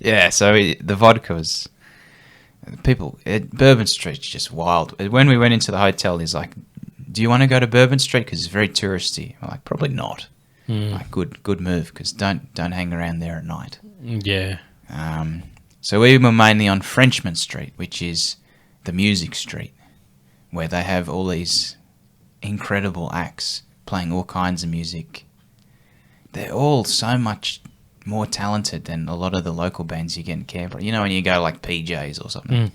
Yeah, so the vodka was... Bourbon Street's just wild. When we went into the hotel, he's like, do you want to go to Bourbon Street? Because it's very touristy. I'm like, probably not. Like, good move, because don't hang around there at night. Yeah. So we were mainly on Frenchman Street, which is the music street, where they have all these incredible acts playing all kinds of music. They're all so much more talented than a lot of the local bands you get in Canberra. You know, when you go like PJs or something,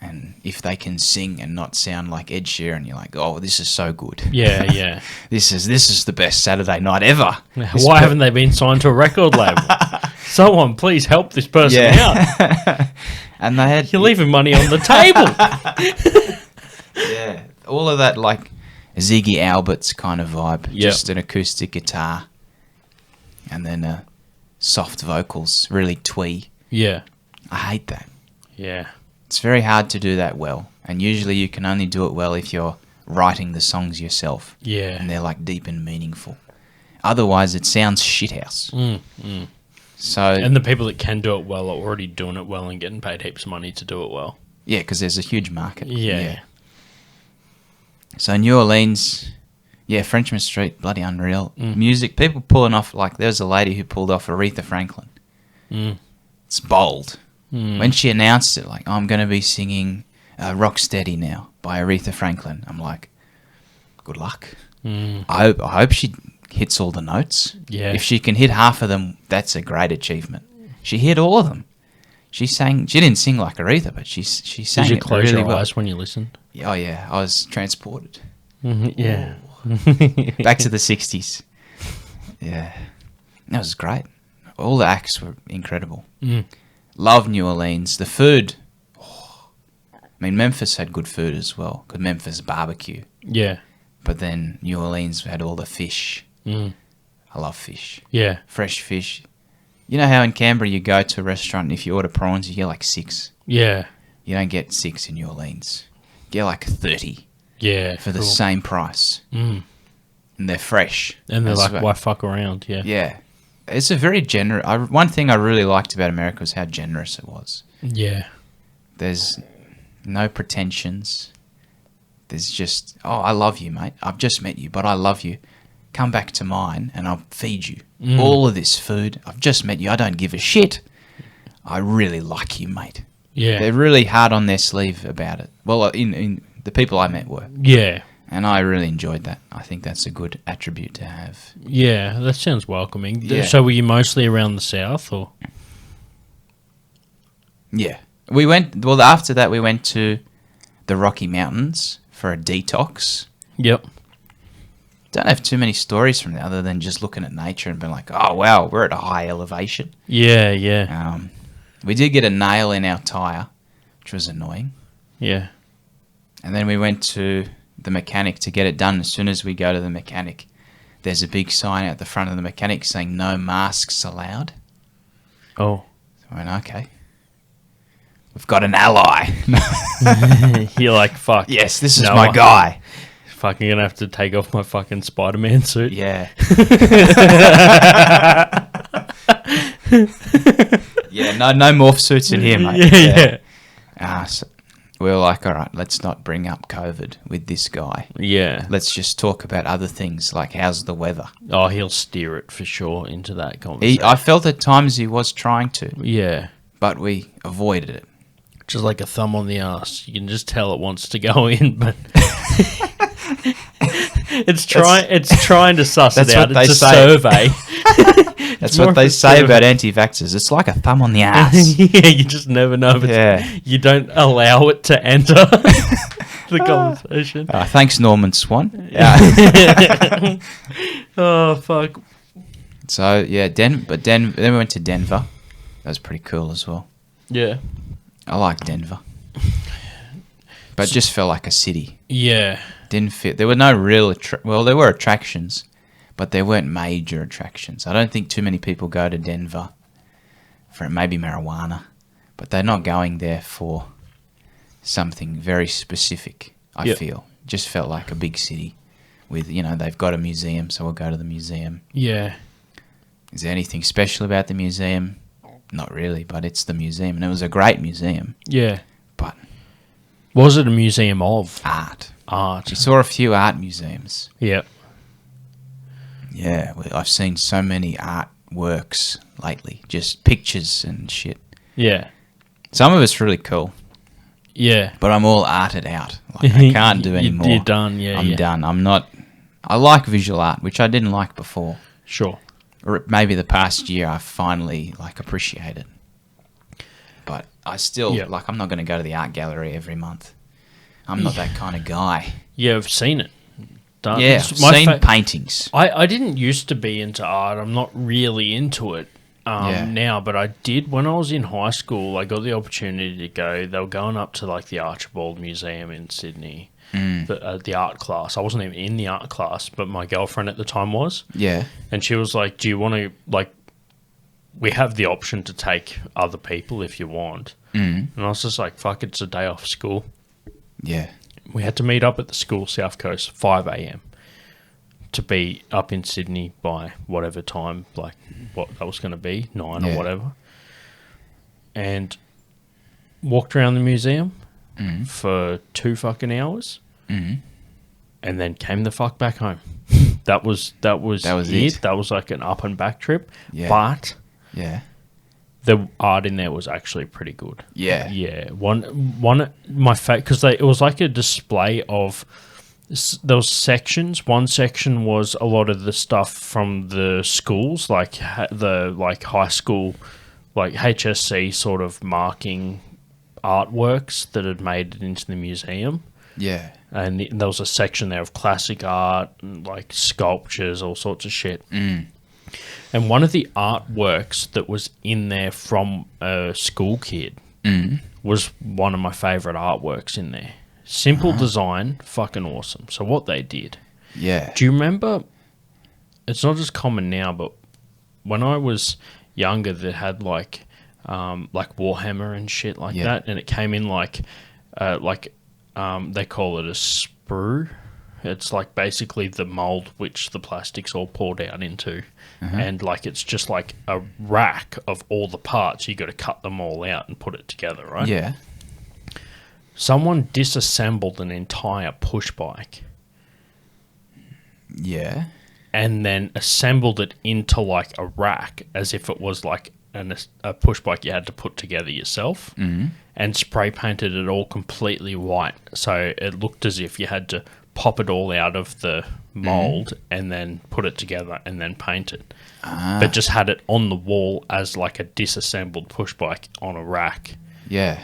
and if they can sing and not sound like Ed Sheeran, you're like, oh, this is so good. Yeah. This is the best Saturday night ever. Why haven't they been signed to a record label? Someone please help this person out. And they had You're leaving money on the table. yeah, all of that like Ziggy Albert's kind of vibe. Yep. Just an acoustic guitar, and then soft vocals, really twee. Yeah. I hate that. Yeah. It's very hard to do that well, and usually you can only do it well if you're writing the songs yourself. Yeah. And they're like deep and meaningful. Otherwise, it sounds shithouse. So And the people that can do it well are already doing it well and getting paid heaps of money to do it well. yeah, because there's a huge market. Yeah. So New Orleans, yeah, Frenchman Street, bloody unreal. Music, people pulling off, like there's a lady who pulled off Aretha Franklin. It's bold. When she announced it, like, oh, I'm going to be singing Rocksteady now by Aretha Franklin, I'm like, good luck. I hope she hits all the notes. Yeah. If she can hit half of them, that's a great achievement. She hit all of them. She didn't sing like Aretha, but she sang Did you it close really your well. eyes when you listened? Oh yeah, I was transported. Yeah. Back to the 60s. Yeah. That was great. All the acts were incredible. Love New Orleans. The food. I mean, Memphis had good food as well. Good Memphis barbecue. Yeah. But then New Orleans had all the fish. I love fish. Yeah. Fresh fish. You know how in Canberra you go to a restaurant and if you order prawns, you get like 6. Yeah. You don't get 6 in New Orleans. You get like 30 Yeah. for the cool. same price. And they're fresh. And they're That's like, why fuck around? Yeah. Yeah. It's a very generous... one thing I really liked about America was how generous it was. Yeah. There's no pretensions. There's just, oh, I love you, mate. I've just met you, but I love you. Come back to mine and I'll feed you. All of this food. I've just met you. I don't give a shit. I really like you, mate. Yeah. They're really hard on their sleeve about it. Well, in the people I met were. Yeah. And I really enjoyed that. I think that's a good attribute to have. Yeah. That sounds welcoming. Yeah. So were you mostly around the south or? Yeah. We went, well, after that we went to the Rocky Mountains for a detox. Yep. Don't have too many stories from there other than just looking at nature and being like, oh, wow, we're at a high elevation. Yeah. Yeah. We did get a nail in our tyre, which was annoying. Yeah. And then we went to the mechanic to get it done. As soon as we go to the mechanic, there's a big sign out the front of the mechanic saying no masks allowed. Oh. So I went, okay. We've got an ally. You're like, fuck. Yes, this is No, my guy. Fucking gonna have to take off my fucking Spider-Man suit. Yeah. Yeah, no morph suits in here, mate. Yeah. So we were like, all right, let's not bring up COVID with this guy. Yeah. Let's just talk about other things, like how's the weather. Oh, he'll steer it for sure into that conversation. I felt at times he was trying to, Yeah. but we avoided it. Just like a thumb on the ass. You can just tell it wants to go in, but it's trying to suss it that's out. what It's they a say. survey. That's more what of they a say survey. about anti-vaxxers. It's like a thumb on the ass. Yeah, you just never know if it's, Yeah. you don't allow it to enter the conversation. Thanks, Norman Swan. Oh, fuck. So, yeah, then we went to Denver. That was pretty cool as well. Yeah. I like Denver. But it just felt like a city. Yeah. Didn't feel... There were no real... there were attractions, but there weren't major attractions. I don't think too many people go to Denver for maybe marijuana, but they're not going there for something very specific, I feel. Just felt like a big city with, they've got a museum, so we'll go to the museum. Yeah. Is there anything special about the museum? Not really, but it's the museum, and it was a great museum. Yeah. But Was it a museum of art. art? We saw a few art museums. Yeah. Yeah, I've seen so many artworks lately, just pictures and shit. Yeah. Some of it's really cool, Yeah. but I'm all arted out. Like, I can't do any more. You're done, yeah. I'm done. I'm not... I like visual art, which I didn't like before. Sure. Or maybe the past year I finally, appreciate it. But I still, I'm not going to go to the art gallery every month. I'm not that kind of guy. Yeah, I've seen it. Done. Yeah, It's I've my seen paintings. I didn't used to be into art. I'm not really into it. now, but I did when I was in high school. I got the opportunity to go. They were going up to like the Archibald Museum in Sydney, the art class. I wasn't even in the art class, but my girlfriend at the time was. Yeah. And she was like, "Do you want to like? We have the option to take other people if you want." And I was just like, "Fuck, it's a day off school." Yeah. We had to meet up at the school, South Coast, 5 a.m. to be up in Sydney by whatever time, like what that was going to be, 9 or whatever. And walked around the museum for 2 fucking hours, and then came the fuck back home. That was it. That was like an up and back trip. Yeah. But the art in there was actually pretty good. Yeah. Yeah. One my because it was like a display of those sections. One section was a lot of the stuff from the schools, like the high school, like HSC sort of marking artworks that had made it into the museum. Yeah. And there was a section there of classic art, and like sculptures, all sorts of shit. And one of the artworks that was in there from a school kid was one of my favourite artworks in there. Simple design, fucking awesome. So what they did. Yeah. Do you remember, it's not as common now, but when I was younger, they had like Warhammer and shit like that, and it came in they call it a sprue. It's like basically the mold which the plastic's all poured out into, and like it's just like a rack of all the parts. You got to cut them all out and put it together, right? Yeah. Someone disassembled an entire push bike. Yeah. And then assembled it into like a rack as if it was like a push bike you had to put together yourself, and spray painted it all completely white. So it looked as if you had to pop it all out of the mold and then put it together and then paint it. But just had it on the wall as like a disassembled push bike on a rack. Yeah.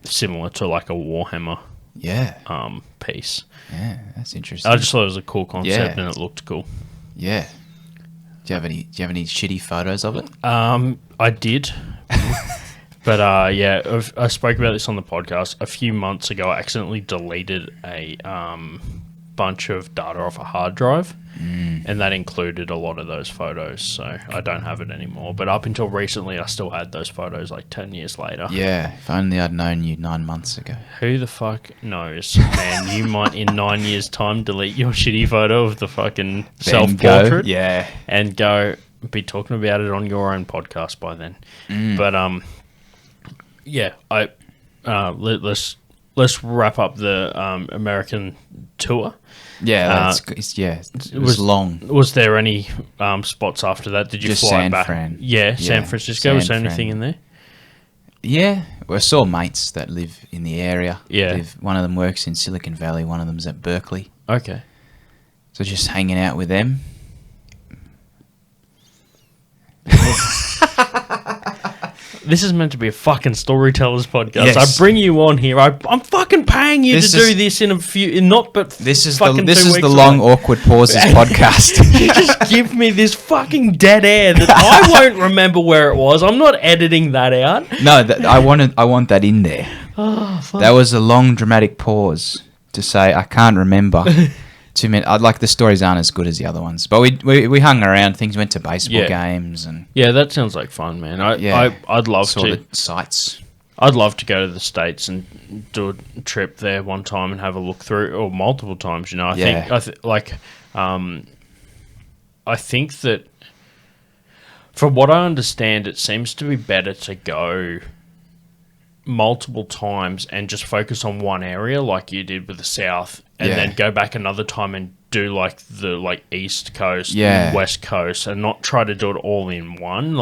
Similar to like a Warhammer piece. Yeah, that's interesting. I just thought it was a cool concept and it looked cool. Yeah. Do you have any shitty photos of it? I did. But I spoke about this on the podcast. A few months ago, I accidentally deleted a bunch of data off a hard drive, and that included a lot of those photos, so I don't have it anymore. But up until recently, I still had those photos like 10 years later. Yeah, if only I'd known you 9 months ago. Who the fuck knows, man? You might, in 9 years' time, delete your shitty photo of the fucking self-portrait and go be talking about it on your own podcast by then. But, let's wrap up the American tour. Yeah, it was long. Was there any spots after that? Did you just fly San back? Fran. Yeah, San Francisco. Was there anything in there? Yeah, I saw mates that live in the area. Yeah. One of them works in Silicon Valley, one of them's at Berkeley. Okay. So just hanging out with them. This is meant to be a fucking storytellers podcast. Yes. I bring you on here. I'm fucking paying you to do this in a few, This is fucking the long awkward pauses podcast. You just give me this fucking dead air that I won't remember where it was. I'm not editing that out. No, I want that in there. Oh, fuck. That was a long dramatic pause to say I can't remember. 2 minutes. I'd like the stories aren't as good as the other ones, but we hung around. Things went to baseball games and that sounds like fun, man. I'd love saw to. the sights. I'd love to go to the States and do a trip there one time and have a look through, or multiple times. You know, I think that from what I understand, it seems to be better to go multiple times and just focus on one area like you did with the South, and then go back another time and do like the East Coast and West Coast, and not try to do it all in one.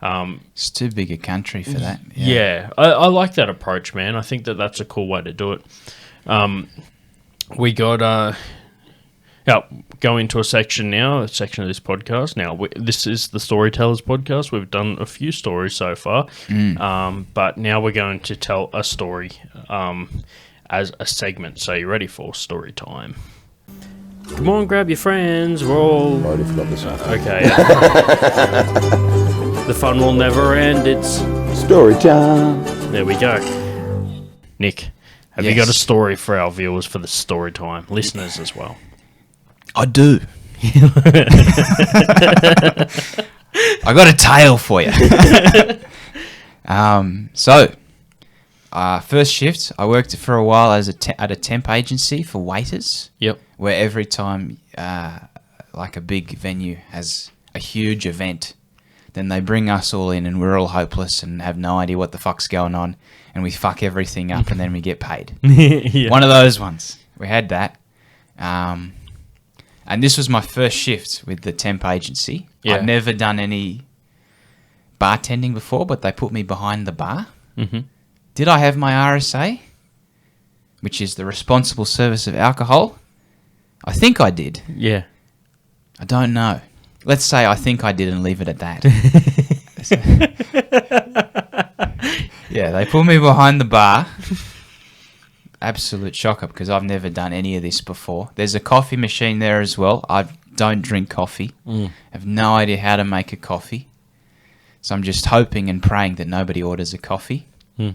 It's too big a country for that. I like that approach, man. I think that's a cool way to do it. We got go into a section now, a section of this podcast. Now, this is the Storytellers podcast. We've done a few stories so far, but now we're going to tell a story as a segment. So you ready for story time? Come on, grab your friends. We're all... Already forgot this one. Okay. The fun will never end. It's... Story time. There we go. Nick, have you Yes. got a story for our viewers for the story time? Listeners as well. I do. I got a tale for you. First shift, I worked for a while as at a temp agency for waiters. Yep. Where every time, like a big venue has a huge event, then they bring us all in and we're all hopeless and have no idea what the fuck's going on, and we fuck everything up and then we get paid. Yeah. One of those ones. We had that. And this was my first shift with the temp agency. Yeah. I'd never done any bartending before, but they put me behind the bar. Mm-hmm. Did I have my RSA, which is the responsible service of alcohol? I think I did. Yeah. I don't know. Let's say I think I did and leave it at that. Yeah, they put me behind the bar. Absolute shocker because I've never done any of this before. There's a coffee machine there as well. I don't drink coffee. I have no idea how to make a coffee. So I'm just hoping and praying that nobody orders a coffee.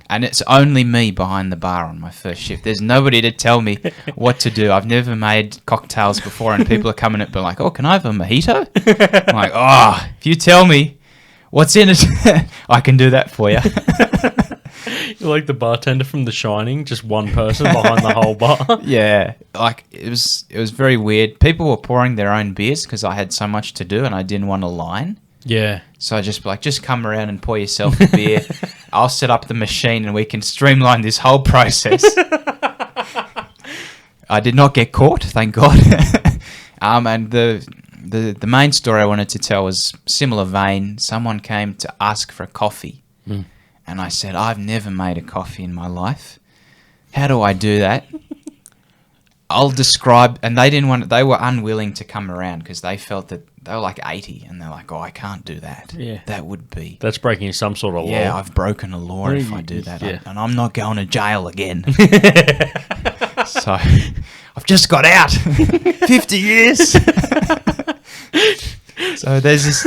And it's only me behind the bar on my first shift. There's nobody to tell me what to do. I've never made cocktails before and people are coming at me like, oh, can I have a mojito? I'm like, oh, if you tell me what's in it, I can do that for you. You're like the bartender from The Shining, just one person behind the whole bar. Yeah, like it was very weird. People were pouring their own beers because I had so much to do and I didn't want a line. Yeah. So I just come around and pour yourself a beer. I'll set up the machine and we can streamline this whole process. I did not get caught, thank God. And the main story I wanted to tell was similar vein. Someone came to ask for a coffee. And I said, I've never made a coffee in my life. How do I do that? I'll describe, and they were unwilling to come around because they felt that they were like 80 and they're like, oh, I can't do that. Yeah. That would be. That's breaking some sort of law. Yeah, I've broken a law if I do that. Yeah. And I'm not going to jail again. So I've just got out. 50 years. So there's this.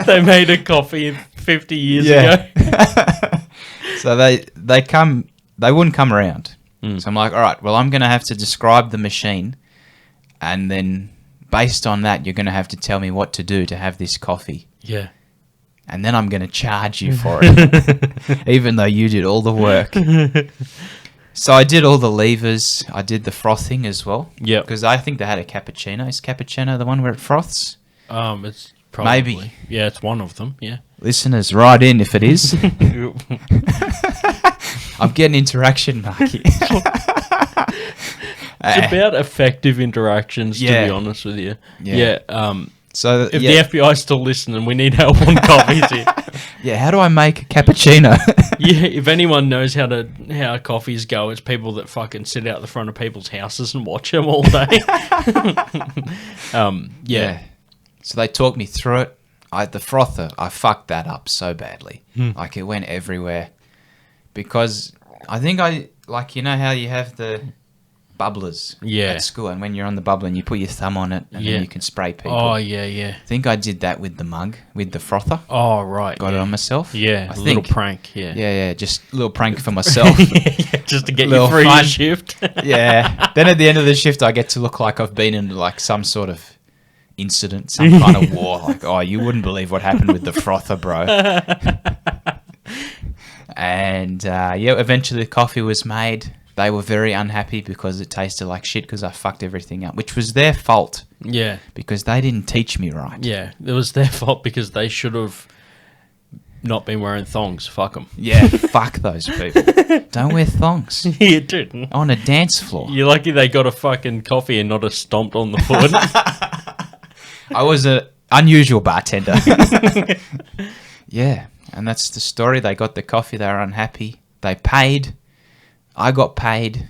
They made a coffee 50 years ago. So they wouldn't come around. So I'm like, all right, well, I'm going to have to describe the machine. And then based on that, you're going to have to tell me what to do to have this coffee. Yeah. And then I'm going to charge you for it, even though you did all the work. So I did all the levers. I did the frothing as well. Yeah. Because I think they had a cappuccino. Is cappuccino the one where it froths? It's probably. Maybe. Yeah, it's one of them. Yeah. Listeners, write in if it is. I'm getting interaction, Marky. It's about effective interactions, to be honest with you. Yeah. So if the FBI's still listening, we need help on coffees here. Yeah, how do I make a cappuccino? Yeah, if anyone knows how coffees go, it's people that fucking sit out the front of people's houses and watch them all day. Yeah. So they talked me through it. The frother, I fucked that up so badly. Like it went everywhere. Because I think you know how you have the bubblers at school, and when you're on the bubbler and you put your thumb on it and then you can spray people. Oh, yeah. I think I did that with the mug, with the frother. Oh, right. Got it on myself. Yeah, I think. little prank, yeah. Yeah, just a little prank for myself. Just to get Little you through fun. your shift. Yeah. Then at the end of the shift, I get to look like I've been in like some sort of incident, some kind of war. Like, oh, you wouldn't believe what happened with the frother, bro. And eventually the coffee was made. They were very unhappy because it tasted like shit because I fucked everything up, which was their fault. Yeah. Because they didn't teach me right. Yeah, it was their fault because they should have not been wearing thongs. Fuck them. Yeah, fuck those people. Don't wear thongs. You didn't. On a dance floor. You're lucky they got a fucking coffee and not a stomped on the foot. I was an unusual bartender. Yeah, and that's the story. They got the coffee. They were unhappy. They paid. I got paid.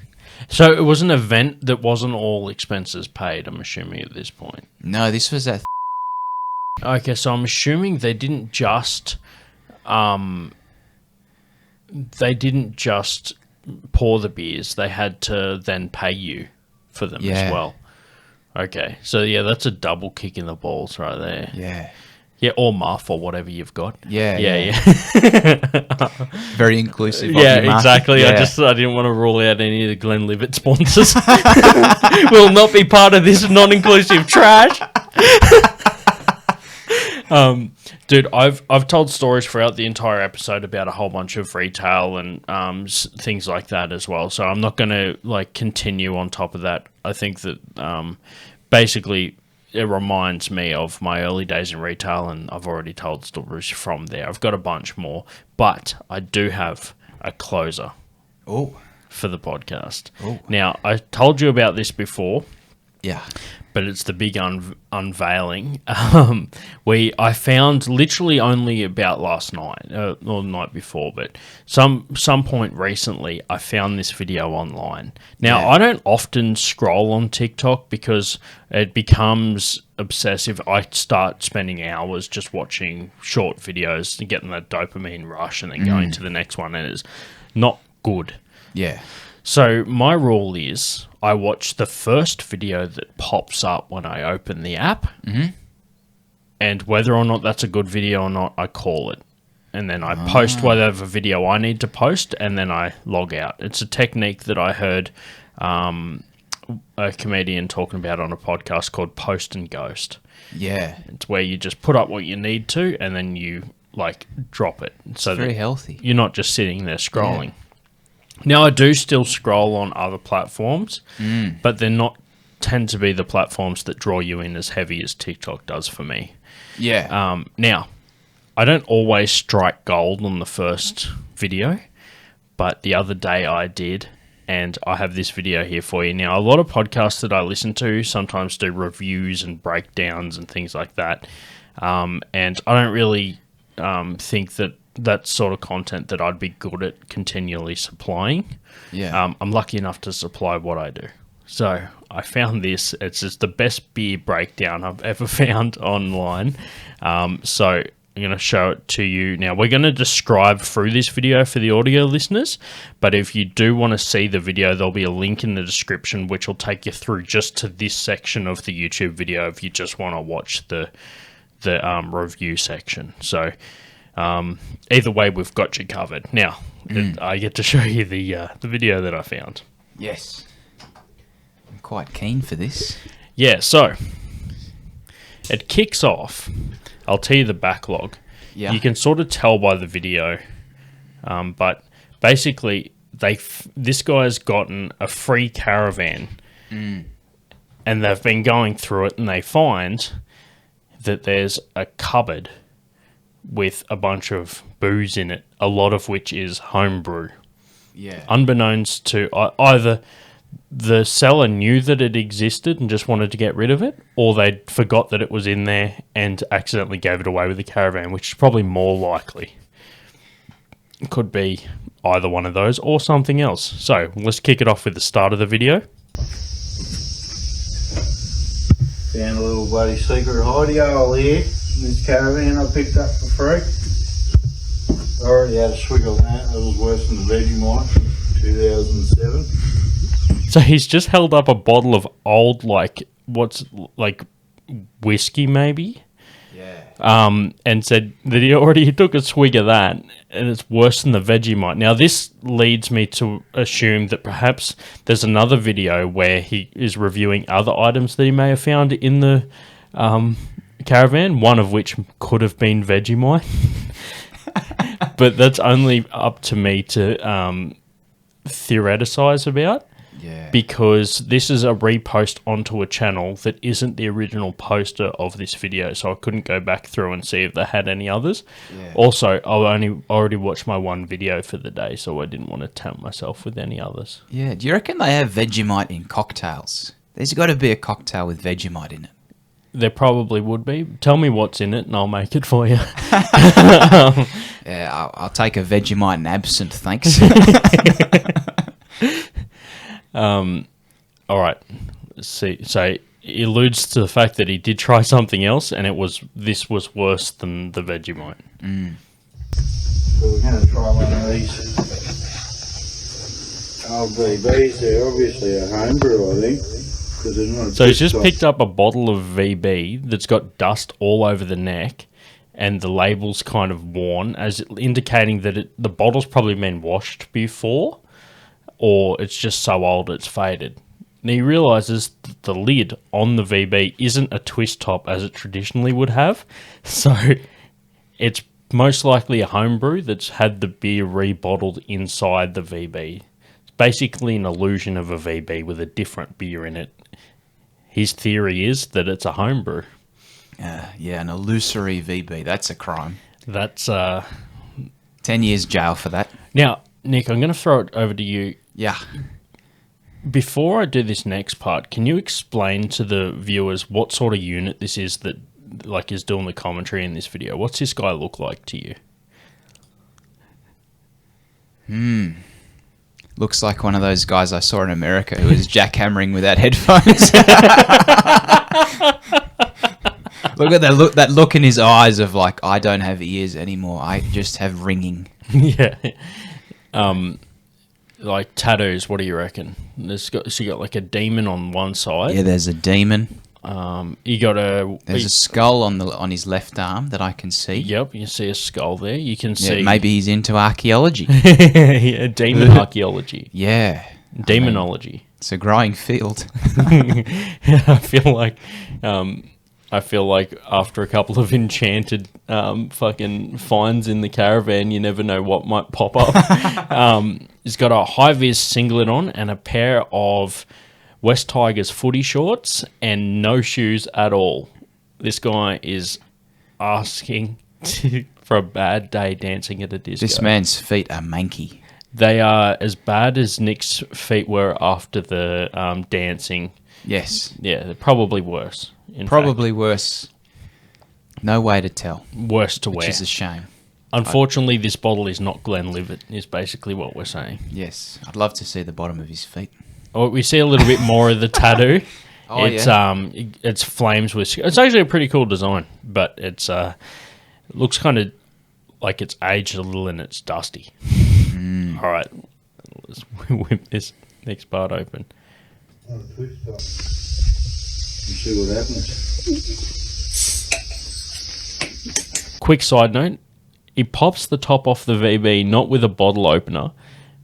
So it was an event that wasn't all expenses paid, I'm assuming, at this point. No, this was at... Okay, so I'm assuming they didn't just... pour the beers. They had to then pay you for them as well. Okay, so yeah, that's a double kick in the balls right there. Yeah. Yeah, or muff or whatever you've got. Yeah. Very inclusive. Yeah, of you, Mark. exactly. Yeah. I didn't want to rule out any of the Glenlivet sponsors. Will not be part of this non-inclusive trash. Dude, I've told stories throughout the entire episode about a whole bunch of retail and things like that as well. So I'm not going to continue on top of that. I think that basically it reminds me of my early days in retail, and I've already told stories from there. I've got a bunch more, but I do have a closer for the podcast. Oh. Now, I told you about this before. Yeah. But it's the big unveiling. I found literally only about last night, or the night before, but some point recently, I found this video online. Now, Yeah. I don't often scroll on TikTok because it becomes obsessive. I start spending hours just watching short videos and getting that dopamine rush and then going to the next one, and it's not good. Yeah. So my rule is I watch the first video that pops up when I open the app, and whether or not that's a good video or not, I call it. And then I post whatever video I need to post, and then I log out. It's a technique that I heard a comedian talking about on a podcast called Post and Ghost. Yeah. It's where you just put up what you need to, and then you drop it. So Very that healthy. you're not just sitting there scrolling. Now, I do still scroll on other platforms, but they're not tend to be the platforms that draw you in as heavy as TikTok does for me. Yeah. Now, I don't always strike gold on the first video, but the other day I did, and I have this video here for you. Now, a lot of podcasts that I listen to sometimes do reviews and breakdowns and things like that, and I don't really think that sort of content that I'd be good at continually supplying. Yeah. I'm lucky enough to supply what I do. So I found this. It's just the best beer breakdown I've ever found online. So I'm going to show it to you. Now, we're going to describe through this video for the audio listeners, but if you do want to see the video, there'll be a link in the description which will take you through just to this section of the YouTube video if you just want to watch the review section. So either way, we've got you covered. Now, I get to show you the video that I found. Yes. I'm quite keen for this. Yeah, so it kicks off. I'll tell you the backlog. Yeah. You can sort of tell by the video, but basically, this guy's gotten a free caravan, and they've been going through it, and they find that there's a cupboard with a bunch of booze in it, a lot of which is homebrew. Yeah. Unbeknownst to either the seller knew that it existed and just wanted to get rid of it, or they forgot that it was in there and accidentally gave it away with the caravan, which is probably more likely. It could be either one of those or something else. So let's kick it off with the start of the video. Found a little bloody secret hidey here. This caravan I picked up for free. I already had a swig of that. It was worse than the Vegemite from 2007. So he's just held up a bottle of old, whiskey maybe? Yeah. And said that he took a swig of that, and it's worse than the Vegemite. Now, this leads me to assume that perhaps there's another video where he is reviewing other items that he may have found in the caravan, one of which could have been Vegemite. But that's only up to me to theoreticize about. Yeah. Because this is a repost onto a channel that isn't the original poster of this video, so I couldn't go back through and see if they had any others. Yeah. Also, I already watched my one video for the day, so I didn't want to tempt myself with any others. Yeah. Do you reckon they have Vegemite in cocktails? There's got to be a cocktail with Vegemite in it. There probably would be. Tell me what's in it and I'll make it for you. Yeah, I'll take a Vegemite and absinthe, thanks. All right. Let's see. So it alludes to the fact that he did try something else, and this was worse than the Vegemite. So we're going to try one of these old BBs. They're obviously a homebrew, I think. So he's just picked up a bottle of VB that's got dust all over the neck, and the label's kind of worn, as indicating that the bottle's probably been washed before, or it's just so old it's faded. And he realises that the lid on the VB isn't a twist top as it traditionally would have, so it's most likely a homebrew that's had the beer rebottled inside the VB. It's basically an illusion of a VB with a different beer in it. His theory is that it's a homebrew. Yeah, an illusory VB. That's a crime. That's 10 years jail for that. Now, Nick, I'm going to throw it over to you. Yeah. Before I do this next part, can you explain to the viewers what sort of unit this is that is doing the commentary in this video? What's this guy look like to you? Looks like one of those guys I saw in America who was jackhammering without headphones. Look at that look in his eyes of like, I don't have ears anymore. I just have ringing. Yeah. Like tattoos, what do you reckon? She got like a demon on one side. Yeah, there's a demon. There's a skull on his left arm that I can see. Yep, you see a skull there. You can see. Maybe he's into archaeology. Yeah, demon archaeology. Yeah. Demonology. It's a growing field. I feel like after a couple of enchanted fucking finds in the caravan, you never know what might pop up. He's got a high-vis singlet on and a pair of West Tigers footy shorts and no shoes at all. This guy is asking for a bad day dancing at a disco. This man's feet are manky. They are as bad as Nick's feet were after the dancing. Yes. Yeah, they're probably worse. Probably worse. No way to tell. Worse to wear. Which is a shame. Unfortunately, this bottle is not Glenlivet, is basically what we're saying. Yes. I'd love to see the bottom of his feet. Oh, we see a little bit more of the tattoo. It's flames with... It's actually a pretty cool design, but it looks kind of like it's aged a little and it's dusty. All right. Let's whip this next part open. See what happens. Quick side note, he pops the top off the VB not with a bottle opener,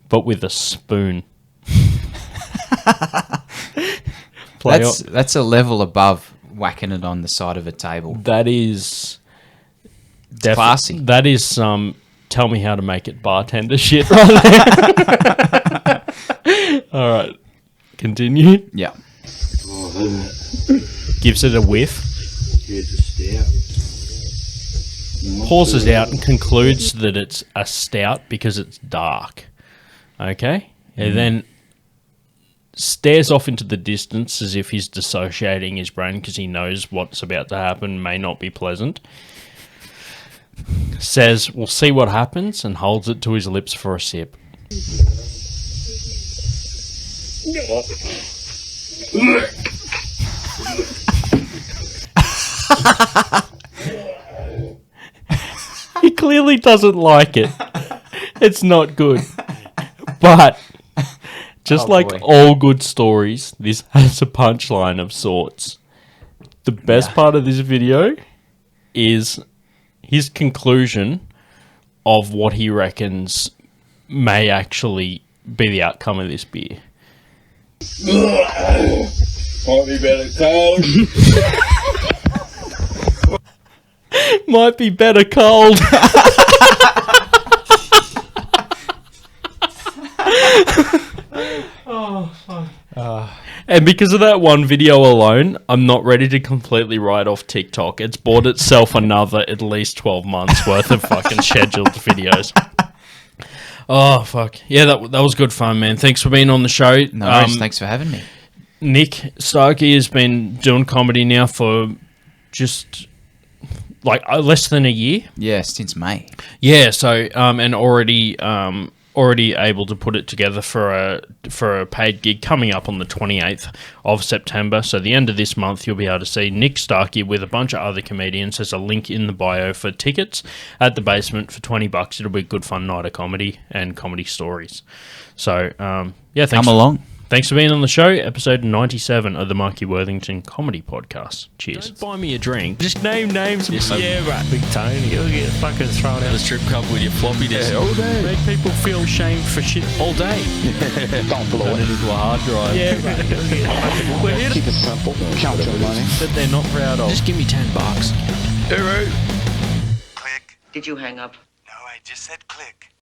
but with a spoon. That's a level above whacking it on the side of a table. That is classy. That is some tell me how to make it bartender shit right there. All right, continue. Yeah. Gives it a whiff. Pauses out and concludes that it's a stout because it's dark. Okay? And then stares off into the distance as if he's dissociating his brain because he knows what's about to happen may not be pleasant. Says, we'll see what happens, and holds it to his lips for a sip. He clearly doesn't like it. It's not good. But just all good stories, this has a punchline of sorts. The best part of this video is his conclusion of what he reckons may actually be the outcome of this beer. Might be better cold. Might be better cold. Oh, fuck. And because of that one video alone, I'm not ready to completely write off TikTok. It's bought itself another at least 12 months worth of fucking scheduled videos. Oh, fuck. Yeah, that was good fun, man. Thanks for being on the show. No worries. Thanks for having me. Nick Starkey has been doing comedy now for just less than a year. Yeah, since May. Yeah, so and already able to put it together for a paid gig coming up on the 28th of September. So the end of this month, you'll be able to see Nick Starkey with a bunch of other comedians. There's a link in the bio for tickets at the basement for $20. It'll be a good fun night of comedy and comedy stories. So thanks. Come along. Thanks for being on the show. Episode 97 of the Marky Worthington Comedy Podcast. Cheers. Don't buy me a drink. Just name names. Yeah, right. Big Tony. You'll get fucking thrown out of the strip club with your floppy disk. all day. Make people feel ashamed for shit all day. Don't blow Turn it it. into a hard drive. Yeah, right. You'll get fucking- We're here to Keep it simple. Count your money. that they're not proud of. Just give me $10. Click. Did you hang up? No, I just said click.